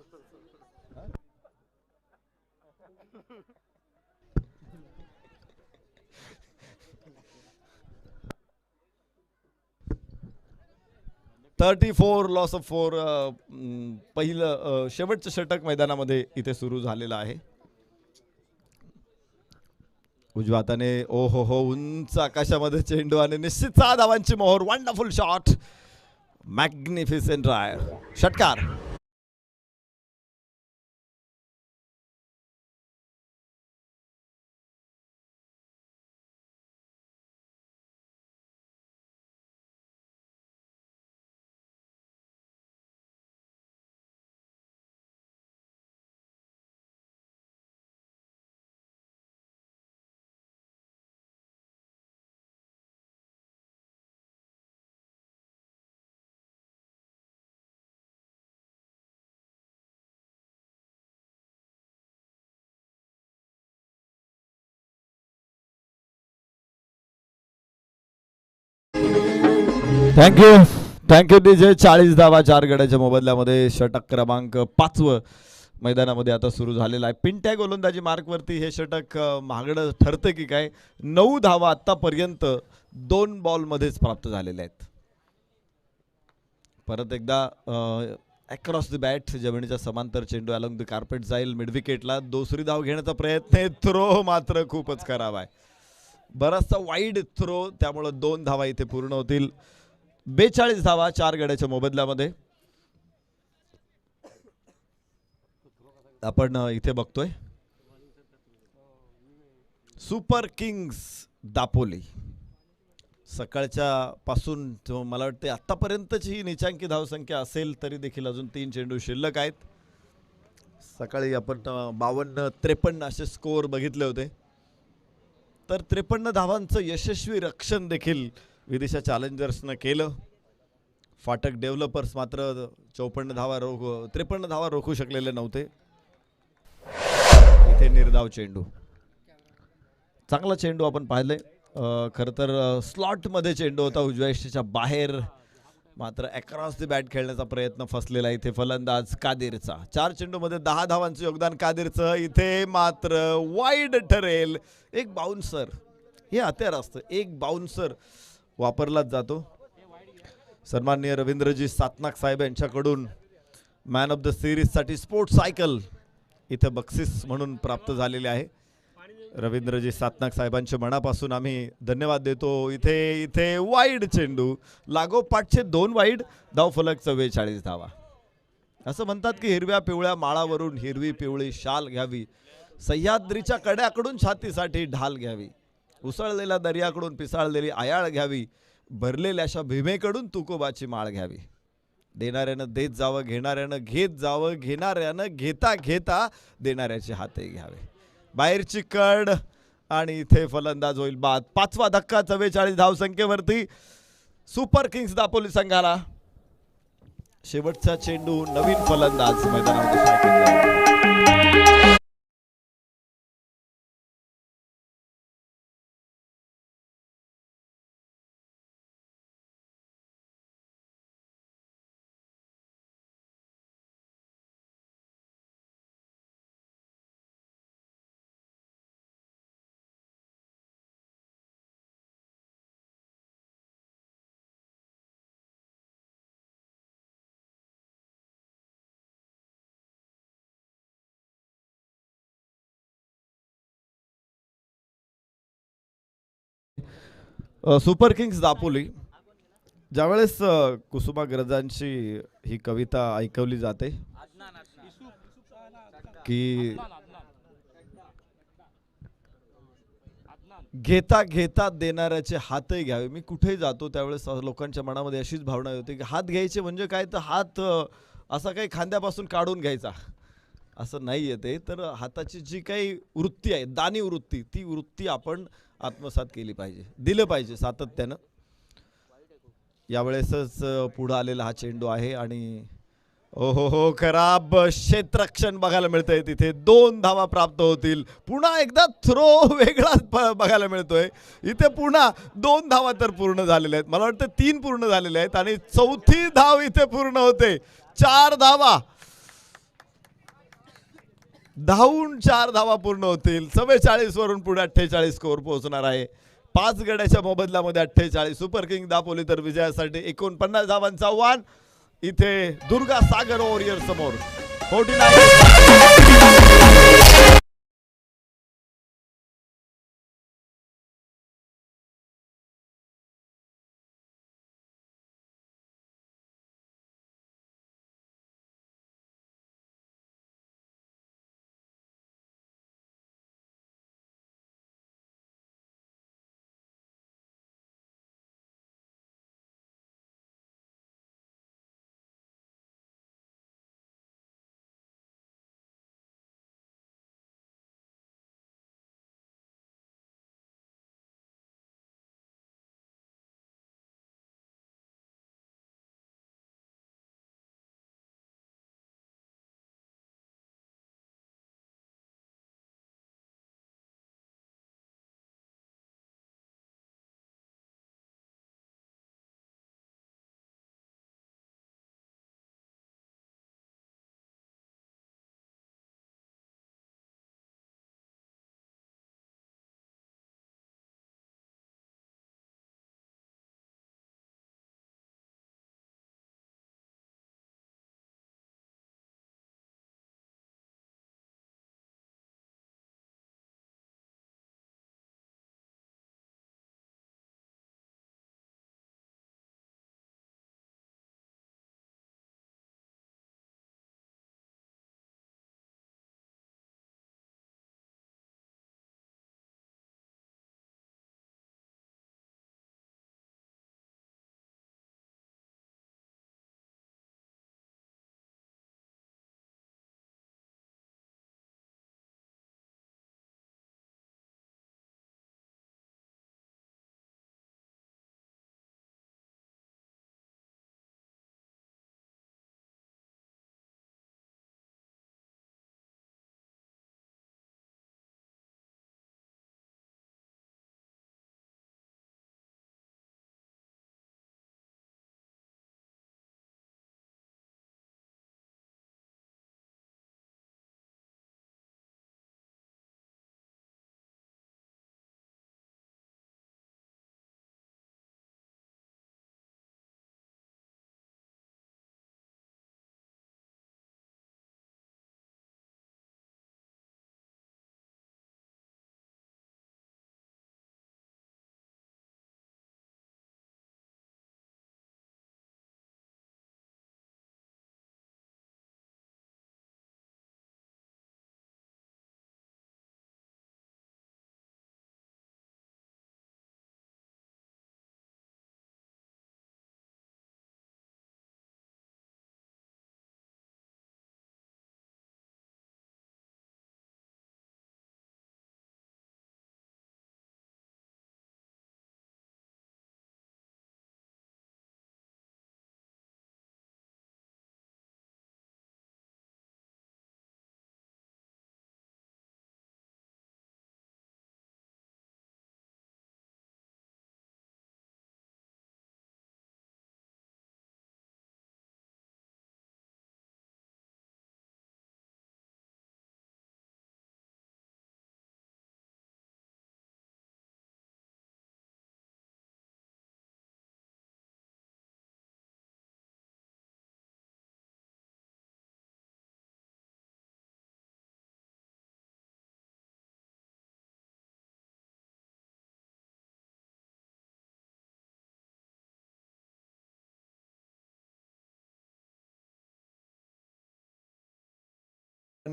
Loss of 4. पहिलं शेवटचं षटक मैदानामध्ये इथे सुरू झालेलं आहे. उजव्या हाताने ओ हो उंच आकाशामध्ये चेंडू आणि निश्चित 6 धावांची मोहर. वंडरफुल शॉट, मॅग्निफिसेंट ड्राइव, षटकार. Thank you thank you DJ. 40 धावा 4 गड्याच्या मोबदल्यामध्ये. षटक क्रमांक 5 मैदानामध्ये आता सुरू झालेला आहे. पिंट्या गोलंदाजी मार्कवरती हे षटक महागडं ठरतं की काय. 9 धावा आतापर्यंत 2 बॉलमध्येच प्राप्त झालेल्या आहेत. परत एकदा अक्रॉस द बॅट जमिनीच्या समांतर चेंडू अलॉंग द कार्पेट जाईल मिड विकेटला. दुसरी धाव घेण्याचा प्रयत्न आहे. थ्रो मात्र खूपच खराब आहे. बराचसा वाईड थ्रो, त्यामुळे 2 धावा इथे पूर्ण होतील. 42 धावा 4 गड्याच्या मोबदल्यामध्ये. आपण इथे बघतोय सुपर किंग्स दापोली. सकाळच्या पासून मला वाटते आतापर्यंतची ही निचांकी धावसंख्या असेल तरी देखील अजून 3 चेंडू शिल्लक आहेत. सकाळी आपण 52-53 असे स्कोअर बघितले होते. तर 53 धावांचं यशस्वी रक्षण देखील विदिशा चॅलेंजर्सनं केलं. फाटक डेव्हलपर्स मात्र 53 धावा रोखू शकलेले नव्हते. इथे निर्धाव चेंडू, चांगला चेंडू आपण पाहिले. खरं तर स्लॉटमध्ये चेंडू होता उजव्या यष्टीच्या बाहेर, मात्र अक्रॉस द बॅट खेळण्याचा प्रयत्न फसलेला इथे फलंदाज कादिरचा. 4 चेंडूमध्ये 10 धावांचं योगदान कादिरचं. इथे मात्र वाईड ठरेल. एक बाउन्सर हे हत्यार असतं, एक बाउन्सर वापरलाच जातो. सन्माननीय रवींद्रजी सातनाक साहेब यांच्याकडून मॅन ऑफ द सिरीजसाठी स्पोर्ट्स सायकल इथे बक्षीस म्हणून प्राप्त झालेले आहे. रवींद्रजी सातनाक साहेबांच्या मनापासून आम्ही धन्यवाद देतो. इथे इथे वाईड चेंडू, लागोपाठचे 2 वाईड. धावफलक 44 धावा. असं म्हणतात की हिरव्या पिवळ्या माळावरून हिरवी पिवळी शाल घ्यावी, सह्याद्रीच्या कड्याकडून छातीसाठी ढाल घ्यावी, उसळलेल्या दर्याकडून पिसाळलेली आयाळ घ्यावी, भरलेल्या अशा भीमेकडून तुकोबाची माळ घ्यावी. देणाऱ्यानं देत जावं, घेणाऱ्यानं घेत जावं, घेणाऱ्यानं घेता घेता देणाऱ्याचे हातही घ्यावे. बाहेरची कड आणि इथे फलंदाज होईल बाद. 5वा धक्का 44 धावसंख्येवरती सुपर किंग्स दापोली संघाला. शेवटचा चेंडू नवीन फलंदाज मैदानामध्ये. Super kings Dapoli. ज्यावेळेस कुसुमाग्रजांची ही कविता ऐकवली जाते की घेता घेता देणाऱ्याचे हातही घ्यावे. मी कुठेही जातो त्यावेळेस लोकांच्या मनामध्ये अशीच भावना होती की हात घ्यायचे म्हणजे काय, तर हात असा काही खांद्यापासून काढून घ्यायचा असं नाही येते. तर हाताची जी काही वृत्ती आहे, दानी वृत्ती, ती वृत्ती आपण आत्मसात केली पाहिजे, दिलं पाहिजे सातत्यानं. यावेळेसच पुढं आलेला हा चेंडू आहे आणि ओहो हो, खराब क्षेत्ररक्षण बघायला मिळतंय. तिथे 2 धावा प्राप्त होतील. पुन्हा एकदा थ्रो वेगळा बघायला मिळतोय. इथे पुन्हा 2 धावा तर पूर्ण झालेल्या आहेत. मला वाटतं 3 पूर्ण झालेल्या आहेत आणि 4थी धाव इथे पूर्ण होते. 4 धावा धावून 4 धावा पूर्ण होतील. 44 वरून पुढे 48 स्कोअर पोहोचणार आहे. 5 गड्याच्या मोबदल्यामध्ये 48. सुपर किंग दापोली तर विजयासाठी 49 धावांचं आव्हान. इथे दुर्गा सागर वॉरियर समोर 49.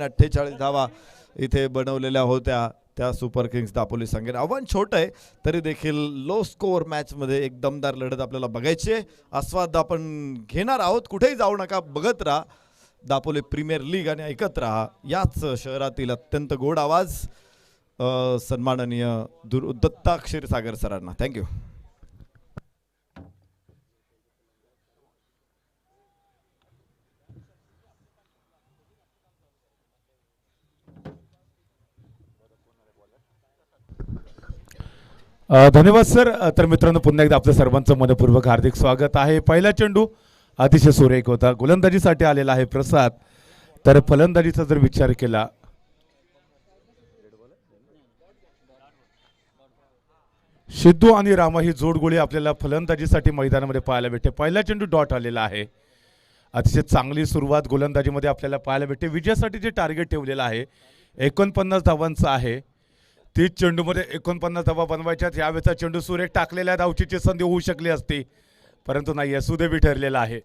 48 धावा इथे बनवलेल्या होत्या त्या सुपर किंग्स दापोली संघाने. आव्हान छोटं आहे तरी देखील लो स्कोअर मॅचमध्ये एक दमदार लढत आपल्याला बघायची आहे. आस्वाद आपण घेणार आहोत. कुठेही जाऊ नका, बघत राहा दापोली प्रीमियर लीग आणि ऐकत राहा याच शहरातील अत्यंत गोड आवाज. सन्माननीय दत्ता क्षीरसागर सरांना थँक्यू. धन्यवाद सर. तर मित्रांनो पुन्हा एकदा आपलं सर्वांचं मनपूर्वक हार्दिक स्वागत आहे. पहिला चेंडू अतिशय सुरेख होता. गोलंदाजीसाठी आलेला आहे प्रसाद. तर फलंदाजीचा जर विचार केला सिद्धू आणि रामा ही जोडगोळी आपल्याला फलंदाजीसाठी मैदानामध्ये पाहायला भेटते. पहिला चेंडू डॉट आलेला आहे. अतिशय चांगली सुरुवात गोलंदाजीमध्ये आपल्याला पाहायला भेटते. विजयासाठी जे टार्गेट ठेवलेलं आहे 49 धावांचं आहे. 30 चेंडूमध्ये 49 धावा बनवायच्यात. यावेळेचा चेंडू सुरेख टाकलेल्या धावचीची संधी होऊ शकली असती परंतु नाही, सुदैवी ठरलेला आहे.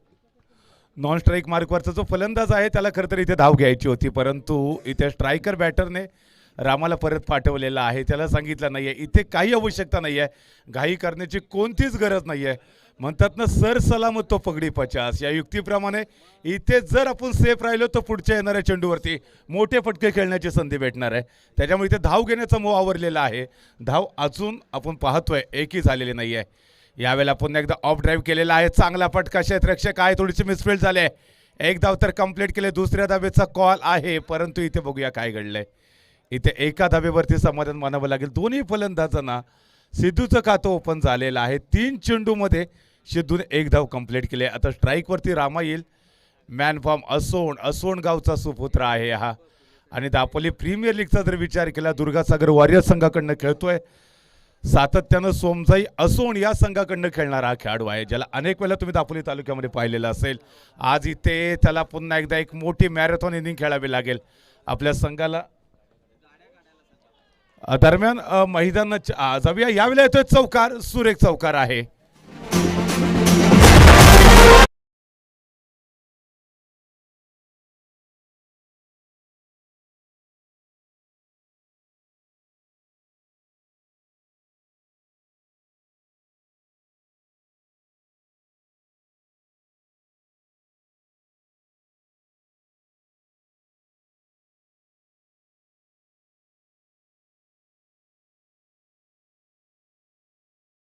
नॉन स्ट्राईक मार्कवरचा जो फलंदाज आहे त्याला खरं तर इथे धाव घ्यायची होती परंतु इथे स्ट्रायकर बॅटरने रामाला परत पाठवलेला आहे. त्याला सांगितलं नाही आहे इथे काही आवश्यकता नाही आहे, घाई करण्याची कोणतीच गरज नाही आहे. म्हणतात ना सर सलामत तो पगडी 50. या युक्तीप्रमाणे इथे जर आपण सेफ राहिलो तर पुढच्या येणाऱ्या चेंडूवरती मोठे फटके खेळण्याची संधी भेटणार आहे. त्याच्यामुळे इथे धाव घेण्याचा मोह आवरलेला आहे. धाव अजून आपण पाहतोय एकही झालेली नाही आहे. यावेळेला पुन्हा एकदा ऑफ ड्राईव्ह केलेला आहे. चांगला फटका क्षेत्ररक्षक आहे. थोडीशी मिसफील्ड झाले. एक धाव तर कंप्लीट केले. दुसऱ्या धावेचा कॉल आहे परंतु इथे बघूया काय घडलंय. इथे एका धावेवरती समाधान मानावं लागेल. दोन्ही फलंदाजांना सिद्धूचं खातं ओपन झालेलं आहे. 3 चेंडूमध्ये सिद्धूने एक धाव कंप्लीट केले. आता स्ट्राईकवरती रामा येईल. मॅन फॉर्म असोण गावचा सुपुत्र आहे हा. आणि दापोली प्रीमियर लीगचा जर विचार केला दुर्गासागर वॉरियर्स संघाकडनं खेळतोय. सातत्यानं सोमजाई असोण या संघाकडनं खेळणारा हा खेळाडू आहे ज्याला अनेक वेळा तुम्ही दापोली तालुक्यामध्ये पाहिलेलं असेल. आज इथे त्याला पुन्हा एकदा एक मोठी मॅरेथॉन इनिंग खेळावी लागेल आपल्या संघाला. दरम्यान मैदानाच्या जाऊया. यावेळेला येतोय चौकार. सुरेख चौकार आहे.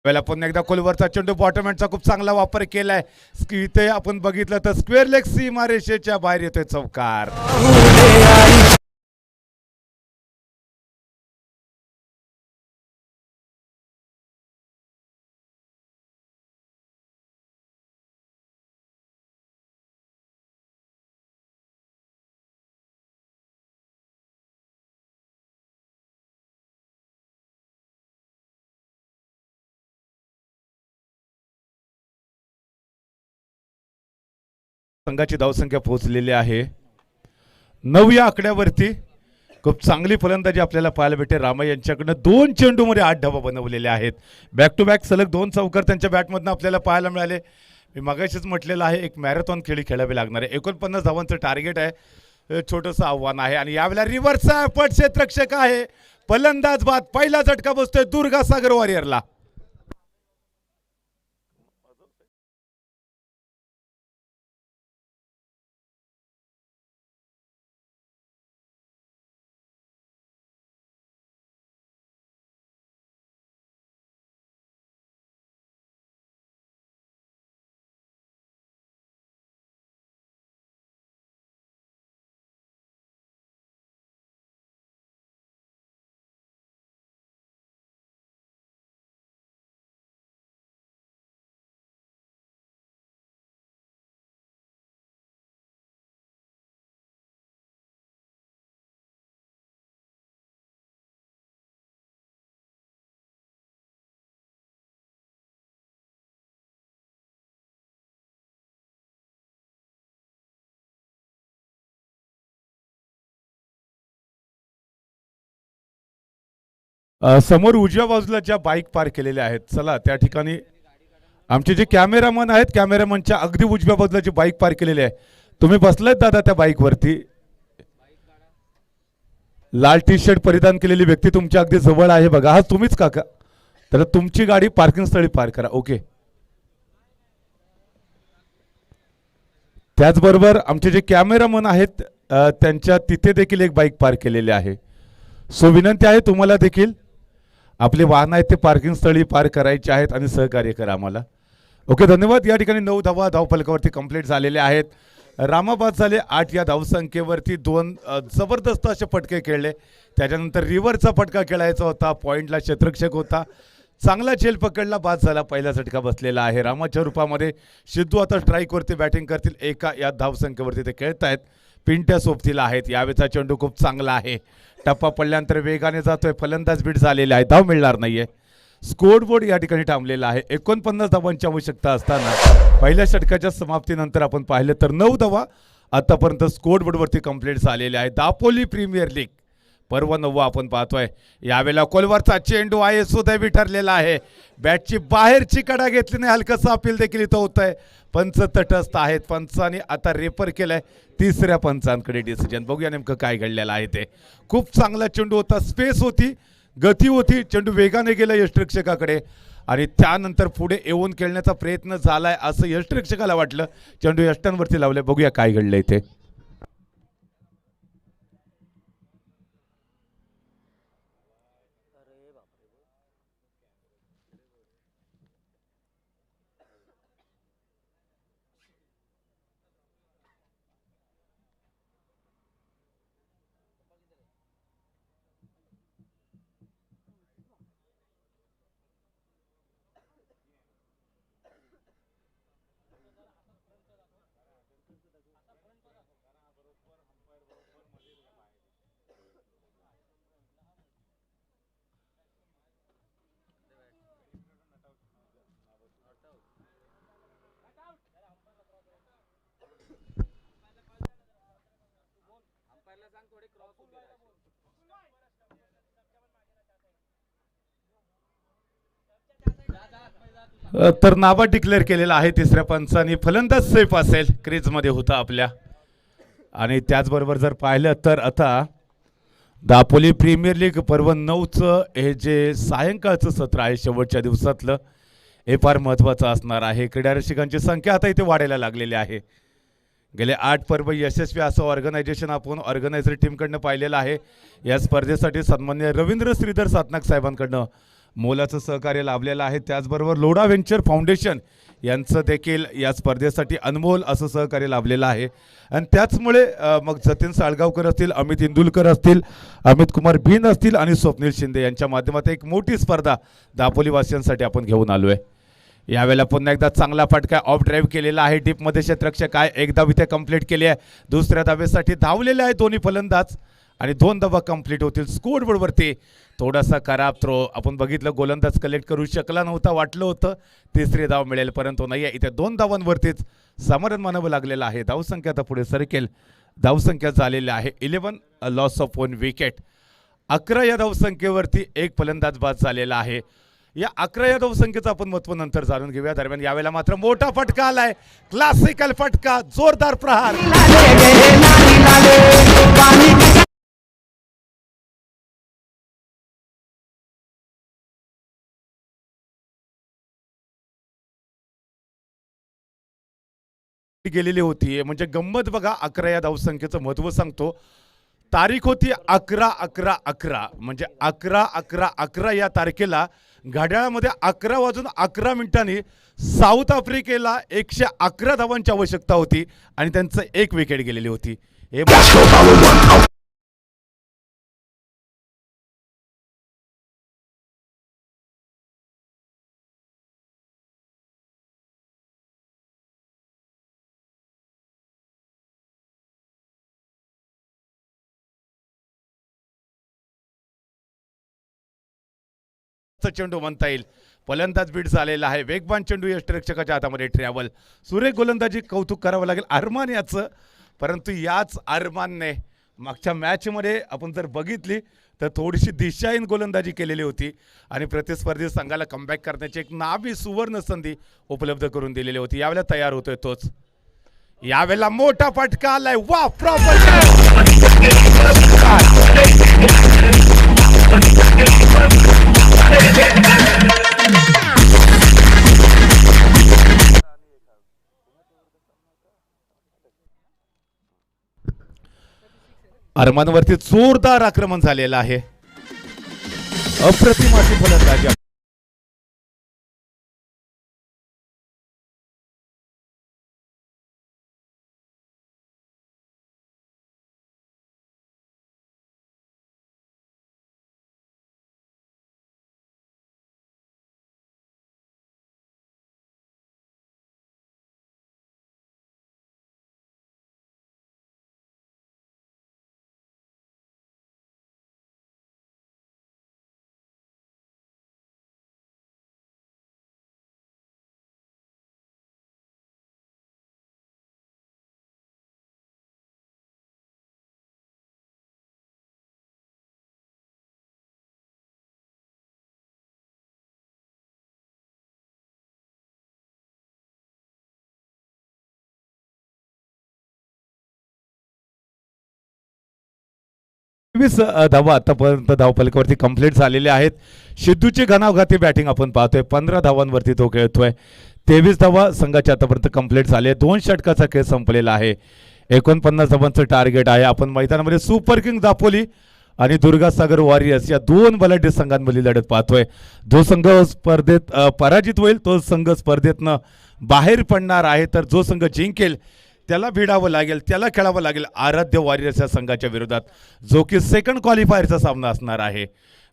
वेळेला पुन्हा एकदा खोलवरचा चेंडू बॉटमहँडचा खूप चांगला वापर केलाय. इथे आपण बघितलं तर स्क्वेअर लेग सीमारेषेच्या बाहेर येतोय चौकार. संघाची धावसंख्या पोहोचलेली आहे 9 या आकड्यावरती. खूप चांगली फलंदाजी आपल्याला पाहायला भेटते. रामा यांच्याकडनं 2 चेंडूमध्ये 8 धावा बनवलेले आहेत. बॅक टू बॅक सलग 2 चौकार त्यांच्या बॅटमधनं आपल्याला पाहायला मिळाले. मी मगाशीच म्हटलेलं आहे एक मॅरेथॉन खेळी खेळावी लागणार आहे. 49 धावांचं टार्गेट आहे. छोटंसं आव्हान आहे. आणि यावेळेला रिव्हर्सचा पट क्षेत्ररक्षक आहे. फलंदाज बाद. पहिला झटका बसतोय दुर्गासागर वॉरियरला. समोर उजव्या बाजूला ज्या बाईक पार्क केलेल्या आहेत चला त्या ठिकाणी आमचे जे कॅमेरामन आहेत कॅमेरामनच्या अगदी उजव्या बाजूला जी बाईक पार्क केलेली आहे तुम्ही बसलात दादा त्या बाईकवरती. लाल टी शर्ट परिधान केलेली व्यक्ती तुमच्या अगदी जवळ आहे बघा. हा तुम्हीच काका? तर तुमची गाडी पार्किंग स्थळी पार्क करा. ओके. त्याचबरोबर आमचे जे कॅमेरामन आहेत त्यांच्या तिथे देखील एक बाईक पार्क केलेली आहे. सो विनंती आहे तुम्हाला देखील आपले वाहन आहेत ते पार्किंग स्थळी पार्क करायचे आहेत आणि सहकार्य करा आम्हाला. ओके, धन्यवाद. या ठिकाणी 9 धावा धावफलकावरती कंप्लीट झालेले आहेत. रामाबाद झाले 8 या धावसंख्येवरती. 2 जबरदस्त असे फटके खेळले. त्याच्यानंतर रिव्हरचा फटका खेळायचा होता, पॉईंटला क्षेत्ररक्षक होता, चांगला झेल पकडला, बाद झाला, पहिला झटका बसलेला आहे. रामाच्या रूपामध्ये सिद्धू आता स्ट्राईकवरती बॅटिंग करतील. 1 या धावसंख्येवरती ते खेळत आहेत. पिंट्या सोबतीला आहेत. यावेळेचा चेंडू खूप चांगला आहे. टप्पा पडल्यानंतर वेगाने जातोय, फलंदाज बीट झालेले आहे, धाव मिळणार नाहीये. स्कोर बोर्ड या ठिकाणी थांबलेला आहे. 49 धावांची आवश्यकता असताना पहिल्या षटकाच्या समाप्तीनंतर आपण पाहिलं तर 9 धावा आतापर्यंत स्कोर बोर्डवरती कंप्लीट झालेल्या आहे. दापोली प्रीमियर लीग पर्व 9 आपण पाहतोय. यावेळेला कोलवरचा चेंडू आहे, सुदैवी ठरलेला आहे. बॅटची बाहेरची कडा घेतली नाही, हलकसा अपील देखील इथं होत आहे. पंच तटस्थ आहेत. पंचांनी आता रेफर केलंय. तिसऱ्या पंचांकडे डिसिजन. बघूया नेमकं काय घडलेलं आहे ते. खूप चांगला चेंडू होता, स्पेस होती, गती होती. चेंडू वेगाने गेला यष्टिरक्षकाकडे आणि त्यानंतर पुढे येऊन खेळण्याचा प्रयत्न झालाय असं यष्टिरक्षकाला वाटलं. चेंडू यष्टांवरती लावले. बघूया काय घडलंय ते. तर नावा डिक्लेअर केलेला आहे तिसऱ्या पंचांनी. फलंदाज सेफ असेल, क्रीजमध्ये होता आपल्या. आणि त्याचबरोबर जर पाहिलं तर आता दापोली प्रीमियर लीग पर्व 9चं हे जे सायंकाळचं सत्र आहे शेवटच्या दिवसातलं, हे फार महत्त्वाचं असणार आहे. क्रीडा रसिकांची संख्या आता इथे वाढायला लागलेली आहे. गेले 8 पर्व यशस्वी असं ऑर्गनायझेशन आपण ऑर्गनायझर टीमकडनं पाहिलेलं आहे. या स्पर्धेसाठी सन्मान्य रवींद्र श्रीधर सातनाक साहेबांकडनं मोलाचं सहकार्य लाभलेलं आहे. त्याचबरोबर लोढा व्हेंचर फाउंडेशन यांचं देखील या स्पर्धेसाठी अनमोल असं सहकार्य लाभलेलं आहे. आणि त्याचमुळे मग जतीन साळगावकर असतील, अमित इंदुलकर असतील, अमित कुमार भिन असतील आणि स्वप्नील शिंदे यांच्या माध्यमातून एक मोठी स्पर्धा दापोलीवासियांसाठी आपण घेऊन आलो आहे. यावेळेला पुन्हा एकदा चांगला फटका ऑफ ड्राईव्ह केलेला आहे. डीपमध्ये क्षेत्ररक्षक आहे. 1 धाव इथे कंप्लीट केली आहे. दुसऱ्या धावेसाठी धावलेले आहे दोन्ही फलंदाज आणि 2 धावा कंप्लीट होतील. स्कोर बोर्डवरती थोडासा खराब थ्रो आपण बघितलं. गोलंदाज कलेक्ट करू शकला नव्हता, वाटलं होतं तिसरी धाव मिळेल परंतु नाही आहे. इथे 2 धावांवरतीच समाधान मानावं लागलेलं आहे. धावसंख्या आता पुढे सरकेल. धावसंख्या झालेली आहे 11, लॉस ऑफ 1 विकेट. 11 या धावसंख्येवरती एक फलंदाज बाद झालेला आहे. या 11 या धावसंख्येचं आपण महत्व नंतर जाणून घेऊया. दरम्यान यावेळेला मात्र मोठा फटका आलाय, क्लासिकल फटका, जोरदार प्रहार. गेलेली होती. म्हणजे गंमत बघा, 11 या धावसंख्येचं महत्व सांगतो. तारीख होती 11-11-11, म्हणजे 11-11-11 या तारखेला घड्याळामध्ये 11 वाजून 11 मिनिटांनी साऊथ आफ्रिकेला 111 धावांची आवश्यकता होती आणि त्यांचं 1 विकेट गेलेली होती. हे चेंडू म्हणता येईल. फलंदाज बीट झालेला आहे. वेगवान चेंडू यष्टिरक्षकाच्या हातामध्ये ट्रॅव्हल. सुरेख गोलंदाजी कौतुक करावं लागेल अरमान याचं. परंतु याच अरमानने मागच्या मॅचमध्ये आपण जर बघितली तर थोडीशी दिशाहीन गोलंदाजी केलेली होती आणि प्रतिस्पर्धी संघाला कमबॅक करण्याची एक नावी सुवर्ण संधी उपलब्ध करून दिलेली होती. यावेळेला तयार होतोय तोच. यावेळेला मोठा फटका आलाय. वा, प्रॉपर अरमानवरती जोरदार आक्रमण झालेलं आहे. अप्रतिम अशी फलंदाजी. धावा आतापर्यंत धावफलकावरती कंप्लीट झालेले आहेत. सिद्धूची घणाघाती बॅटिंग आपण पाहतोय. 15 धावांवरती तो खेळतोय. 23 धावा संघाच्या आतापर्यंत कंप्लीट झाले. 2 षटकाचा खेळ संपलेला आहे. 49 धावांचं टार्गेट आहे. आपण मैदानामध्ये सुपर किंग दापोली आणि दुर्गासागर वॉरियर्स या 2 बलाढ्य संघांमधली लढत पाहतोय. जो संघ स्पर्धेत पराजित होईल तो संघ स्पर्धेतनं बाहेर पडणार आहे. तर जो संघ जिंकेल त्याला भिडावं लागेल, त्याला खेळावं लागेल आराध्य वॉरियर्स या संघाच्या विरोधात, जो की सेकंड क्वालिफायरचा सामना असणार आहे.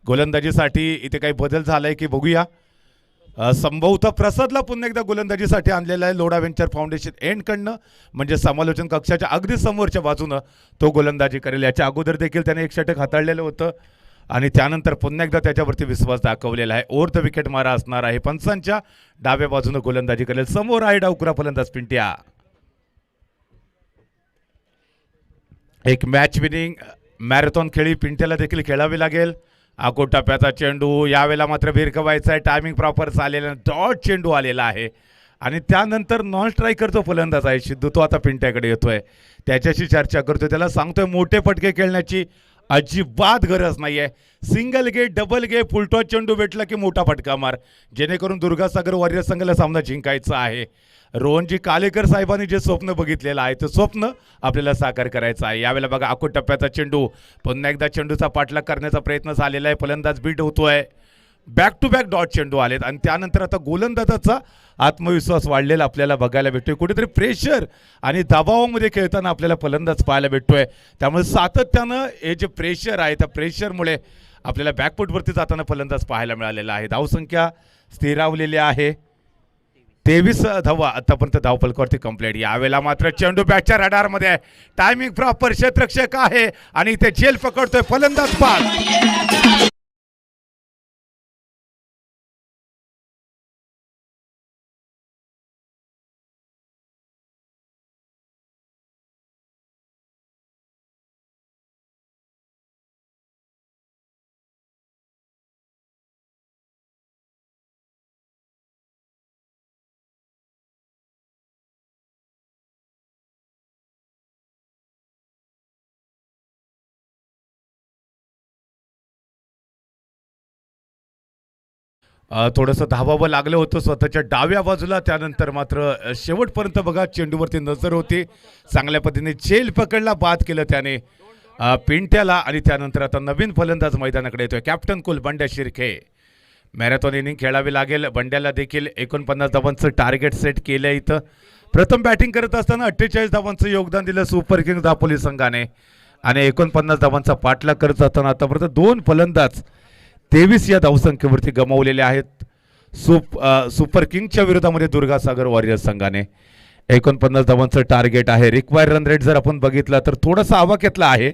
गोलंदाजीसाठी इथे काही बदल झालाय की बघूया. संभवतः प्रसादला पुन्हा एकदा गोलंदाजीसाठी आणलेला आहे लोढा वेंचर फाउंडेशन एंडकडनं, म्हणजे समालोचन कक्षाच्या अगदी समोरच्या बाजूनं तो गोलंदाजी करेल. याच्या अगोदर देखील त्याने एक षटक हाताळलेलं होतं आणि त्यानंतर पुन्हा एकदा त्याच्यावरती विश्वास दाखवलेला आहे. ओव्हर द विकेट मारा असणार आहे. पंचांच्या डाव्या बाजूनं गोलंदाजी करेल. समोर आहे डावकुरा फलंदाज पिंट्या. एक मॅच विनिंग मॅरेथॉन खेळी पिंट्याला देखील खेळावी लागेल. आकोट टप्प्याचा चेंडू यावेळेला मात्र भिरकवायचा आहे. टायमिंग प्रॉपर चाललेला, डॉट चेंडू आलेला आहे आणि त्यानंतर नॉन स्ट्रायकर जो फलंदाज आहे सिद्धू, तो आता पिंट्याकडे येतोय. त्याच्याशी चर्चा करतोय. त्याला सांगतोय मोठे फटके खेळण्याची अजिबात गरज नाही आहे. सिंगल गे, डबल गे, फुलटॉस चेंडू भेटला की मोठा फटका मार, जेणेकरून दुर्गासागर वॉरियर्स संघाला सामना जिंकायचा आहे. रोहनजी कालेकर साहेबांनी जे स्वप्न बघितलेलं आहे ते स्वप्न आपल्याला साकार करायचं आहे. यावेळेला बघा आकोट टप्प्याचा चेंडू, पुन्हा एकदा चेंडूचा पाठलाग करण्याचा प्रयत्न झालेला आहे. फलंदाज बीट होतोय. बॅक टू बॅक डॉट चेंडू आलेत आणि त्यानंतर आता गोलंदाजाचा आत्मविश्वास वाढलेला आपल्याला बघायला भेटतोय. कुठेतरी प्रेशर आणि दबावामध्ये खेळताना आपल्याला फलंदाज पाहायला भेटतोय. त्यामुळे सातत्यानं हे जे प्रेशर आहे त्या प्रेशरमुळे आपल्याला बॅकफुटवरती जाताना फलंदाज पाहायला मिळालेला आहे. धावसंख्या स्थिरावलेली आहे. 23 धावा आतापर्यंत धावफलकावरती कंप्लीट. यावेळेला मात्र चेंडू बॅटच्या रडारमध्ये आहे. टायमिंग प्रॉपर, क्षेत्ररक्षक आहे आणि इथे झेल पकडतोय फलंदाज बाद. थोडंसं धावावं लागलं होतं स्वतःच्या डाव्या बाजूला. त्यानंतर मात्र शेवटपर्यंत बघा चेंडूवरती नजर होती. चांगल्या पद्धतीने झेल पकडला, बाद केलं त्याने पिंट्याला आणि त्यानंतर आता नवीन फलंदाज मैदानाकडे येतोय. कॅप्टन कुल बंड्या शिर्के. मॅरेथॉन इनिंग खेळावी लागेल. बंड्याला देखील 49 धावांचं टार्गेट सेट केलं. इथं प्रथम बॅटिंग करत असताना 48 धावांचं योगदान दिलं सुपर किंग्स दापोली संघाने आणि 49 धावांचा पाठलाग करत असताना आतापर्यंत 2 फलंदाज 23 या धावसंख्येवरती गमावलेले आहेत. सुपर किंगच्या विरोधामध्ये दुर्गासागर वॉरियर्स संघाने 49 धावांचं टार्गेट आहे. रिक्वायर्ड रन रेट जर आपण बघितला तर थोडासा आवाक्यातला आहे.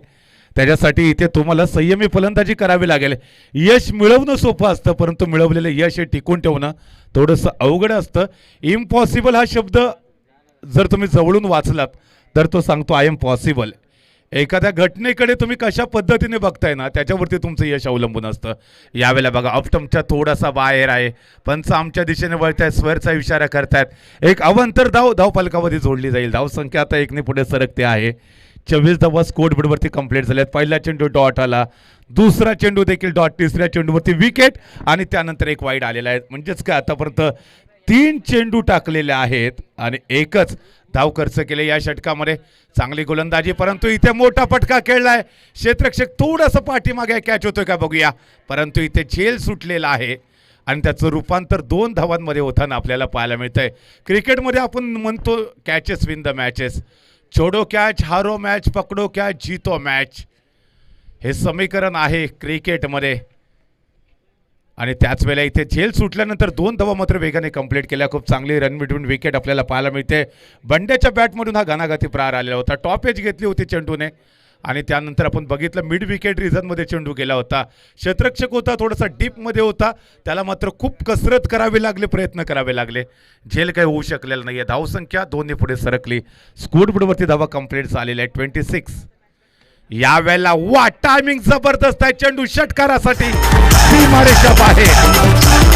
त्याच्यासाठी इथे तुम्हाला संयमी फलंदाजी करावी लागेल. यश मिळवणं सोपं असतं, परंतु मिळवलेलं यश हे टिकून ठेवणं थोडंसं अवघड असतं. इम्पॉसिबल हा शब्द जर तुम्ही जवळून वाचलात तर तो सांगतो आय एम पॉसिबल. एखाद्या घटनेकडे तुम्ही कशा पद्धतीने बघताय ना त्याच्यावरती तुमचं यश अवलंबून असतं. यावेळेला बघा अपटमच्या थोडासा बाहेर आहे. पंच आमच्या दिशेने वळतायत, स्वेअरचा इशारा करतायत. एक अवांतर धावफलकामध्ये जोडली जाईल. धावसंख्या आता 1ने पुढे सरकते आहे. 24 धावा स्कोर बोर्डवरती कंप्लीट झाल्यात. पहिला चेंडू डॉट आला, दुसरा चेंडू देखील डॉट, तिसऱ्या चेंडूवरती विकेट आणि त्यानंतर एक वाईड आलेला आहे. म्हणजेच काय आतापर्यंत 3 चेंडू टाकलेले आहेत आणि एकच धाव खर्च केले या षटकामध्ये. चांगली गोलंदाजी, परंतु इथे मोठा फटका खेळलाय. क्षेत्ररक्षक थोडंसं पाठीमागे कॅच होतोय का बघूया, परंतु इथे झेल सुटलेला आहे आणि त्याचं रूपांतर 2 धावांमध्ये होताना आपल्याला पाहायला मिळतंय. क्रिकेटमध्ये आपण म्हणतो कॅचेस विन द मॅचेस, छोडो कॅच हारो मॅच, पकडो कॅच जीतो मॅच, हे समीकरण आहे क्रिकेटमध्ये. आणि त्याच वेळेला इथे झेल सुटल्यानंतर 2 धावा मात्र वेगाने कंप्लीट केल्या. खूप चांगली रन बिटवीन विकेट आपल्याला पाहायला मिळते. बंड्याच्या बॅटमधून हा घणाघाती प्रहार आलेला होता. टॉप एज घेतली होती चेंडूने आणि त्यानंतर आपण बघितलं मिड विकेट रिझनमध्ये चेंडू गेला होता. क्षेत्ररक्षक होता, थोडासा डीपमध्ये होता, त्याला मात्र खूप कसरत करावी लागली, प्रयत्न करावे लागले. झेल काही होऊ शकलेलं नाही आहे. धावसंख्या 2 पुढे सरकली. स्कोरबोर्डवरती धावा कंप्लीट झालेल्या आहे 26. यावेळेला वा टायमिंग जबरदस्त आहे. चेंडू षटकारासाठी सीमारेषा बाहेर.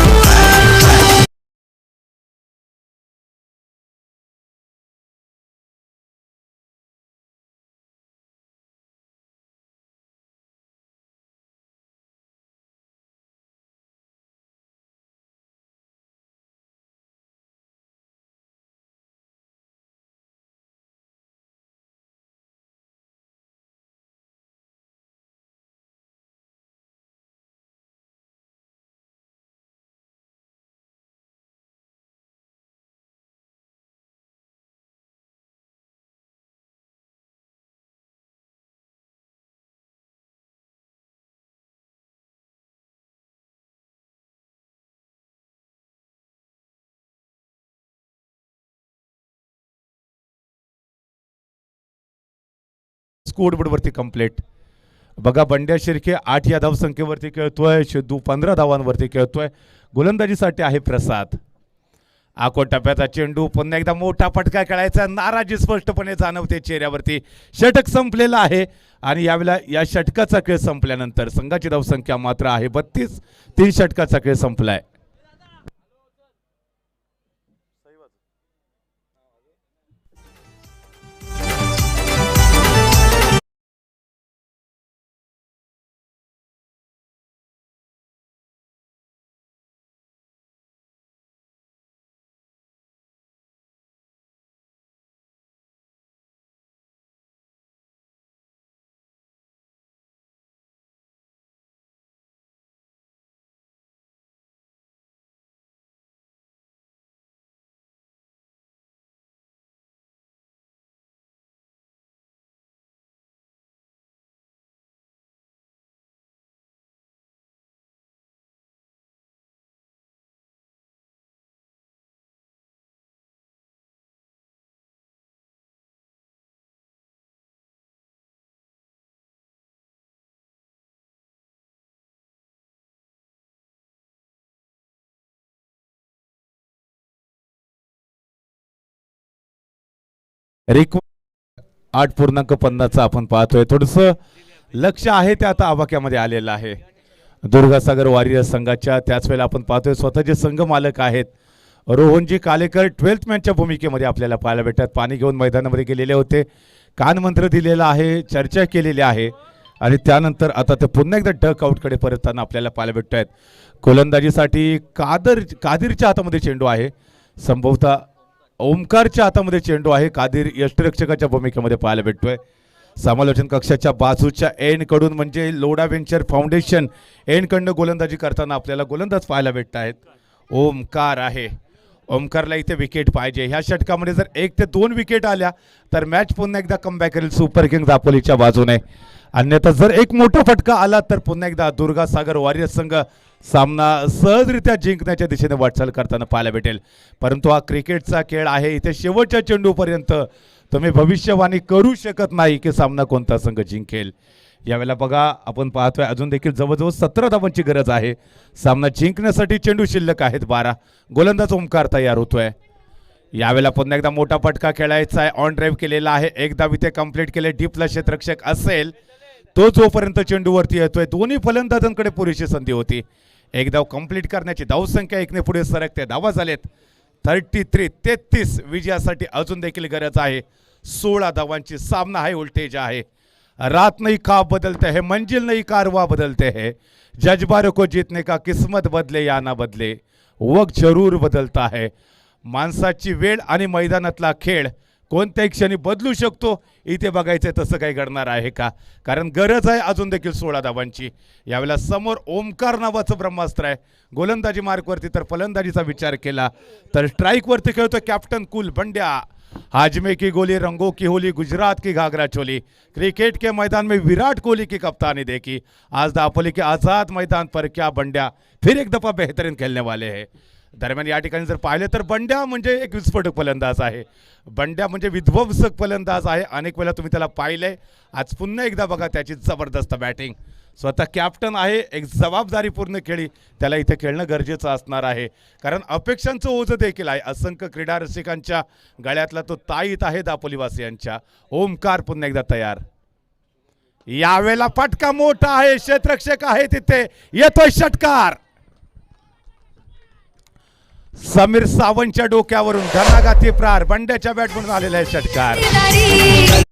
स्कोरबोर्डवरती कंप्लीट. बघा बंड्या शिर्के 8 या धावसंख्येवरती खेळतोय, सिद्धू 15 धावांवरती खेळतोय. गोलंदाजीसाठी आहे प्रसाद. आखोट टप्प्याचा चेंडू, पुन्हा एकदा मोठा फटका खेळायचा, नाराजी स्पष्टपणे जाणवते चेहऱ्यावरती. षटक संपलेला आहे आणि यावेळेला या षटकाचा खेळ संपल्यानंतर संघाची धावसंख्या मात्र आहे 32. 3 षटकाचा खेळ संपलाय. रिक्व 8.50 आपण पाहतोय. थोडस लक्ष आहे ते आता आवाक्यामध्ये आलेलं आहे दुर्गासागर वॉरियर्स संघाच्या. त्याच वेळेला आपण पाहतोय स्वतःचे संघ मालक आहेत रोहनजी कालेकर 12th मॅनच्या भूमिकेमध्ये आपल्याला पाहायला भेटतात. पाणी घेऊन मैदानामध्ये गेलेले होते, कानमंत्र दिलेला आहे, चर्चा केलेली आहे आणि त्यानंतर आता ते पुन्हा एकदा डक आउटकडे परतताना आपल्याला पाहायला भेटत आहेत. गोलंदाजीसाठी कादिरच्या हातामध्ये चेंडू आहे, संभवतः ओमकारच्या हातामध्ये चेंडू आहे. कादिर यष्टिरक्षकाच्या भूमिकेमध्ये पाहायला भेटतोय. समालोचन कक्षाच्या बाजूच्या एंड कडून म्हणजे लोडा वेंचर फाउंडेशन एंड कडनं गोलंदाजी करताना आपल्याला गोलंदाज पाहायला भेटत आहेत. ओमकार आहे, ओमकारला इथे विकेट पाहिजे. ह्या षटकामध्ये जर 1 ते 2 विकेट आल्या तर मॅच पुन्हा एकदा कमबॅक करेल सुपर किंग दापोलीच्या बाजूने. अन्यथा जर एक मोठा फटका आला तर पुन्हा एकदा दुर्गासागर वॉरियर्स संघ सामना सहजरित्या जिंकण्याच्या दिशेने वाटचाल करताना पाहायला भेटेल. परंतु हा क्रिकेटचा खेळ आहे, इथे शेवटच्या चेंडूपर्यंत तुम्ही भविष्यवाणी करू शकत नाही की सामना कोणता संघ जिंकेल. यावेळेला बघा आपण पाहतोय अजून देखील जवळजवळ 17 धावांची गरज आहे सामना जिंकण्यासाठी. चेंडू शिल्लक आहेत 12. गोलंदाज ओमकार तयार होतोय. यावेळेला पुन्हा एकदा मोठा फटका खेळायचा आहे. ऑन ड्राईव्ह केलेला आहे, एकदा इथे कंप्लीट केले. डीपला क्षेत्ररक्षक असेल तो जोपर्यंत चेंडूवरती येतोय. दोन्ही फलंदाजांकडे पुरेशी संधी होती. एक धाव कंप्लीट करण्याची धावसंख्या 1 ने पुढे सरकते. धावा झालेत 33. विजयासाठी अजून देखील गरज आहे 16 धावांची. सामना हाय व्होल्टेज आहे रात नहीं ख्वाब बदलते हैं, मंजिल नहीं कारवा बदलते हैं, जज्बारों को जीतने का किस्मत बदले या ना बदले, वक्त जरूर बदलता है. माणसाची वेळ आणि मैदानातला खेळ कोणत्याही क्षणी बदलू शकतो. इथे बघायचं तसं काही घडणार आहे का, कारण गरज आहे अजून देखील 16 धावांची. यावेळेला समोर ओमकार नावाचं ब्रह्मास्त्र आहे. गोलंदाजी मार्कवरती तर फलंदाजीचा विचार केला तर स्ट्राईकवरती खेळतोय कॅप्टन कुल बंड्या. हाजमे की गोली रंगों की होली, गुजरात की घाघरा चोली, क्रिकेट के मैदान में विराट कोहली की कप्तानी देखी. आज दापोली के आझाद मैदान पर क्या बंड्या फिर एक दफा बेहतरीन खेळने वाले हैं. दरम्यान या ठिकाणी जर पाहिलं तर बंड्या म्हणजे एक विस्फोटक फलंदाज आहे. बंड्या म्हणजे विध्वंसक फलंदाज आहे. अनेक वेळा तुम्ही त्याला पाहिलंय. आज पुन्हा एकदा बघा त्याची जबरदस्त बॅटिंग. स्वतः कॅप्टन आहे, एक जबाबदारीपूर्ण खेळी त्याला इथे खेळणं गरजेचं असणार आहे, कारण अपेक्षांचं ओझं देखील आहे. असंख्य क्रीडा रसिकांच्या गळ्यातला तो ताईत आहे दापोलीवासियांच्या. ओमकार पुन्हा एकदा तयार. यावेळेला फटका मोठा आहे, क्षेत्ररक्षक आहे तिथे, येतोय षटकार. समीर सावंतच्या डोक्यावरून घणाघाती प्रहार, बंड्याच्या बॅटमधून आलेला आहे षटकार.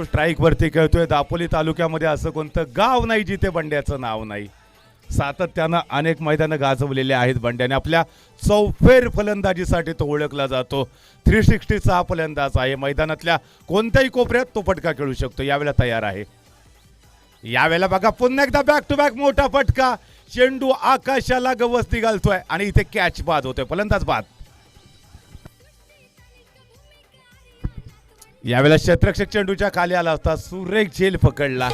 स्ट्राईक वरती खेळतोय. दापोली तालुक्यामध्ये असं कोणतं गाव नाही जिथे बंड्याचं नाव नाही. सातत्यानं अनेक मैदानं गाजवलेले आहेत बंड्याने. आपल्या चौफेर फलंदाजीसाठी तो ओळखला जातो. 360चा हा फलंदाज आहे. मैदानातल्या कोणत्याही कोपऱ्यात तो फटका खेळू शकतो. यावेळेला तयार आहे. यावेळेला बघा पुन्हा एकदा बॅक टू बॅक मोठा फटका. चेंडू आकाशाला गवसती घालतोय आणि इथे कॅच बाद होतोय, फलंदाज बाद. यावेळेला क्षेत्ररक्षक चेंडूच्या खाली आला होता, सुरेख झेल पकडला.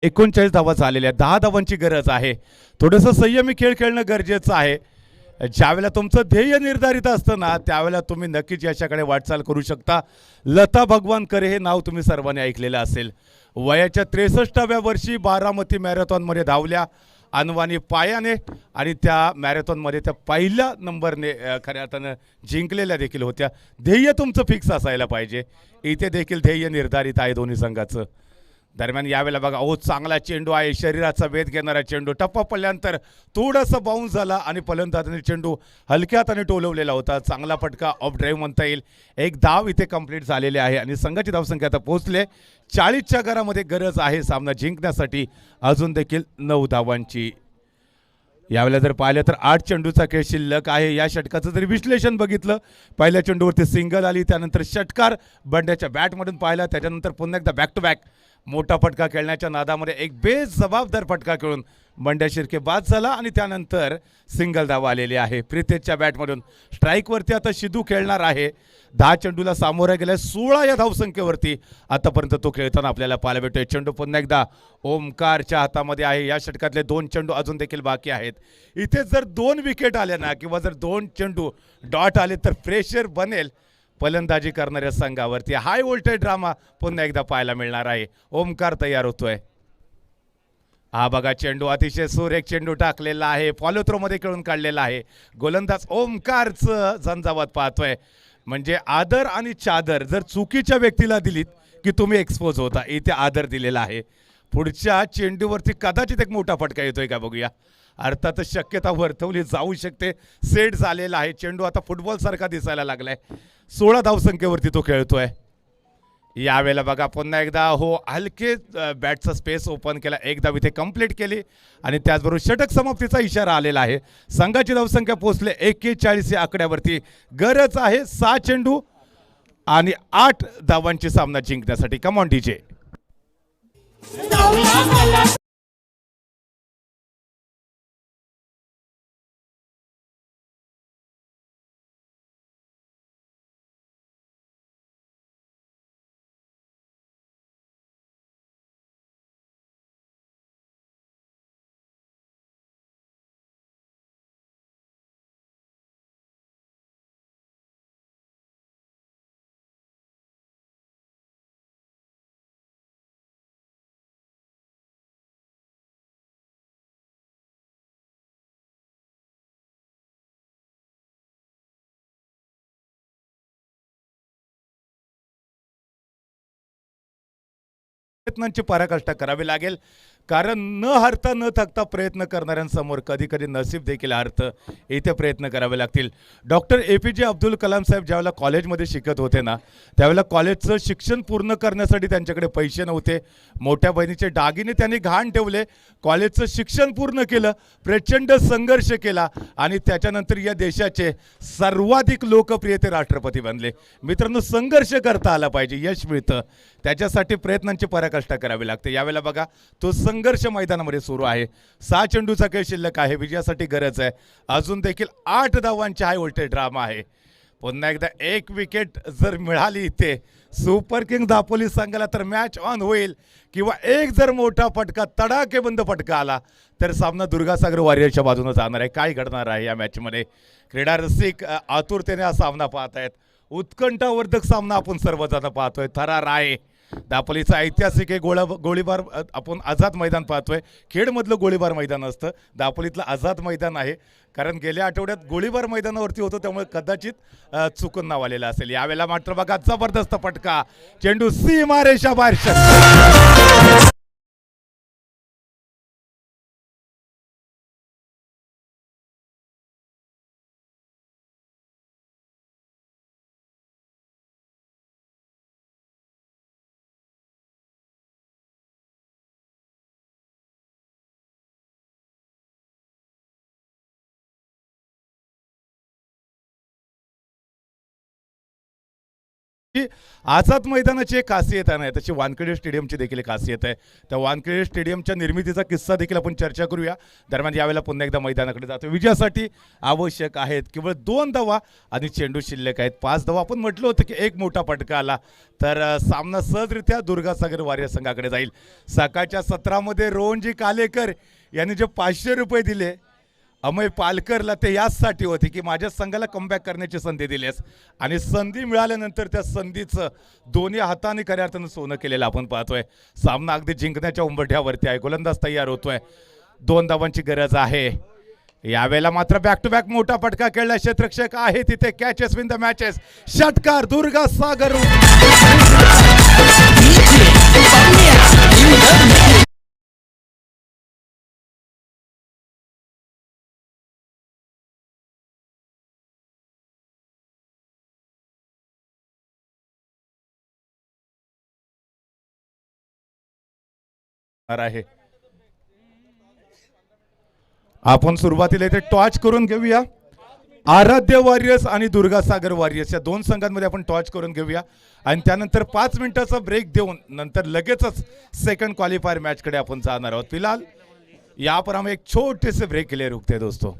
एकोणचाळीस धावा झालेल्या, 10 धावांची गरज आहे. थोडंसं संयमी खेळ खेळणं गरजेचं आहे. ज्यावेळेला तुमचं ध्येय निर्धारित असतं ना, त्यावेळेला तुम्ही नक्कीच यशाकडे वाटचाल करू शकता. लता भगवानकर हे नाव तुम्ही सर्वांनी ऐकलेलं असेल. वयाच्या 63व्या वर्षी बारामती मॅरेथॉनमध्ये धावल्या अनवानी पायाने आणि त्या मॅरेथॉनमध्ये त्या पहिल्या नंबरने खऱ्या अर्थानं जिंकलेल्या देखील होत्या. ध्येय तुमचं फिक्स असायला पाहिजे. इथे देखील ध्येय निर्धारित आहे दोन्ही संघाचं. दरम्यान यावेळेला बघा, चांगला चेंडू आहे, शरीराचा वेध घेणारा चेंडू. टप्पा पडल्यानंतर थोडासा बाउन्स झाला आणि फलंदाजाने चेंडू हलक्या हाताने टोलवलेला होता. चांगला फटका, ऑफ ड्राईव्ह म्हणता येईल. एक धाव इथे कंप्लीट झालेले आहे आणि संघाची धावसंख्या आता पोहोचले 40च्या घरामध्ये. गरज आहे सामना जिंकण्यासाठी अजून देखील 9 धावांची. यावेळेला जर पाहिलं तर 8 चेंडूचा खेळ शिल्लक आहे. या षटकाचं जरी विश्लेषण बघितलं, पहिल्या चेंडूवरती सिंगल आली, त्यानंतर षटकार बंड्याच्या बॅटमधून पाहिला, त्याच्यानंतर पुन्हा एकदा बॅक टू बॅक मोठा फटका खेळण्याच्या नादामध्ये एक बेजबाबदार फटका खेळून बंड्या शिर्के बाद झाला आणि त्यानंतर सिंगल धाव आलेली आहे प्रितेशच्या बॅटमधून. स्ट्राईकवरती आता सिद्धू खेळणार आहे. 10 चेंडूला सामोरा गेल्या 16 या धावसंख्येवरती आतापर्यंत तो खेळताना आपल्याला पाहायला भेटतोय. चेंडू पुन्हा एकदा ओमकारच्या हातामध्ये आहे. या षटकातले 2 चेंडू अजून देखील बाकी आहेत. इथे जर 2 विकेट आल्या ना किंवा जर 2 चेंडू डॉट आले तर प्रेशर बनेल फलंदाजी करणाऱ्या संघावरती. हाय व्होल्टेज ड्रामा पुन्हा एकदा पाहायला मिळणार आहे. ओमकार तयार होतोय. हा बघा, चेंडू अतिशय सुरेख चेंडू टाकलेला आहे, फॉलो थ्रो मध्ये खेळून काढलेला आहे. गोलंदाज ओमकारचं झंझावात पाहतोय. म्हणजे आदर आणि चादर जर चुकीच्या व्यक्तीला दिलीत की तुम्ही एक्सपोज होता. इथे आदर दिलेला आहे. पुढच्या चेंडूवरती कदाचित एक मोठा फटका येतोय का बघूया. अर्थातच शक्यता वर्तवली जाऊ शकते. सेट झालेला आहे चेंडू, आता फुटबॉल सारखा दिसायला लागलाय. 16 धावसंख्येवरती तो खेळतोय. यावेळेला बघा पुन्हा एकदा हो हलके बॅटचा स्पेस ओपन केला, एक धाव इथे कंप्लीट केली आणि त्याचबरोबर षटक समाप्तीचा इशारा आलेला आहे. संघाची धावसंख्या पोहोचले 41 या आकड्यावरती. गरज आहे 6 चेंडू आणि 8 धावांची सामना जिंकण्यासाठी. Come on DJ. प्रयत्नांची पराकाष्ठा करावी लागेल, कारण न हारता न थकता प्रयत्न करणाऱ्यांसमोर कधी कधी नसीब देखील हारतं. इथे प्रयत्न करावे लागतील. डॉक्टर APJ अब्दुल कलाम साहेब ज्यावेळेला कॉलेजमध्ये शिकत होते ना, त्यावेळेला कॉलेजचं शिक्षण पूर्ण करण्यासाठी त्यांच्याकडे पैसे नव्हते. मोठ्या बहिणीचे दागिने त्यांनी गहाण ठेवले, कॉलेजचं शिक्षण पूर्ण केलं, प्रचंड संघर्ष केला आणि त्याच्यानंतर या देशाचे सर्वाधिक लोकप्रियते राष्ट्रपती बनले. मित्रांनो, संघर्ष करता आला पाहिजे, यश मिळतं, त्याच्यासाठी प्रयत्नांची पराकाष्ठा करावी लागते. यावेळेला बघा तो संघर्ष मैदानामध्ये सुरू आहे. 6 चेंडूचा खेळ शिल्लक आहे, विजयासाठी गरज आहे. अजून देखील 8 धावांचे हाय व्होल्टेज ड्रामा आहे. पुन्हा एकदा एक विकेट जर मिळाली इथे सुपर किंग दापोली संघाला तर मॅच ऑन होईल, किंवा एक जर मोठा फटका तडाखेबंद फटका आला तर सामना दुर्गासागर वॉरियर्सच्या बाजूने जाणार आहे. काय घडणार आहे या मॅचमध्ये, क्रीडा रसिक आतुरतेने हा सामना पाहत आहेत. उत्कंठावर्धक सामना आपण सर्वजण पाहतोय. थरार आहे. दापोलीचा ऐतिहासिक एक गोळीबार आपण आझाद मैदान पाहतोय. खेडमधलं गोळीबार मैदान असतं, दापोलीतलं आझाद मैदान आहे. कारण गेल्या आठवड्यात गोळीबार मैदानावरती होतं, त्यामुळे कदाचित चुकून नाव आलेलं असेल. यावेळेला मात्र बघा जबरदस्त फटका, चेंडू सीमारेषा बाहेर आझाद मैदानाची एक खासियत आहे, तशी वानखेडे स्टेडियमची देखील एक खासियत आहे. त्या वानखेडे स्टेडियमच्या निर्मितीचा किस्सा देखील आपण चर्चा करूया. दरम्यान यावेळेला पुन्हा एकदा मैदानाकडे जातो. विजयासाठी आवश्यक आहेत केवळ 2 धावा आणि चेंडू शिल्लक आहेत 5 धावा. आपण म्हटलं होतं की एक मोठा फटका आला तर सामना सहजरित्या दुर्गासागर वॉरियर संघाकडे जाईल. सकाळच्या सत्रामध्ये रोहनजी कालेकर यांनी जे 500 रुपये दिले अमय पालकरला, ते याचसाठी होते की माझ्या संघाला कमबॅक करण्याची संधी दिलीस, आणि संधी मिळाल्यानंतर त्या संधीचं दोन्ही हाताने खऱ्या अर्थानं सोनं केलेलं आपण पाहतोय. सामना अगदी जिंकण्याच्या उंबरठ्यावरती आहे. गोलंदाज तयार होतोय, 2 धावांची गरज आहे. यावेळेला मात्र बॅक टू बॅक मोठा फटका खेळला. क्षेत्ररक्षक आहे तिथे, कॅचेस विन द मॅचेस. षटकार दुर्गासागर आहे. आपण सुरुवातीला इथे टॉच करून घेऊया. आराध्य वॉरियर्स आणि दुर्गासागर वॉरियर्स या 2 संघांमध्ये आपण टॉच करून घेऊया आणि त्यानंतर 5 मिनिटाचा ब्रेक देऊन नंतर लगेचच सेकंड क्वालिफायर मॅचकडे आपण जाणार आहोत. फिलहाल यहाँ पर हम एक छोटे से ब्रेक के लिए रुकते हैं दोस्तों.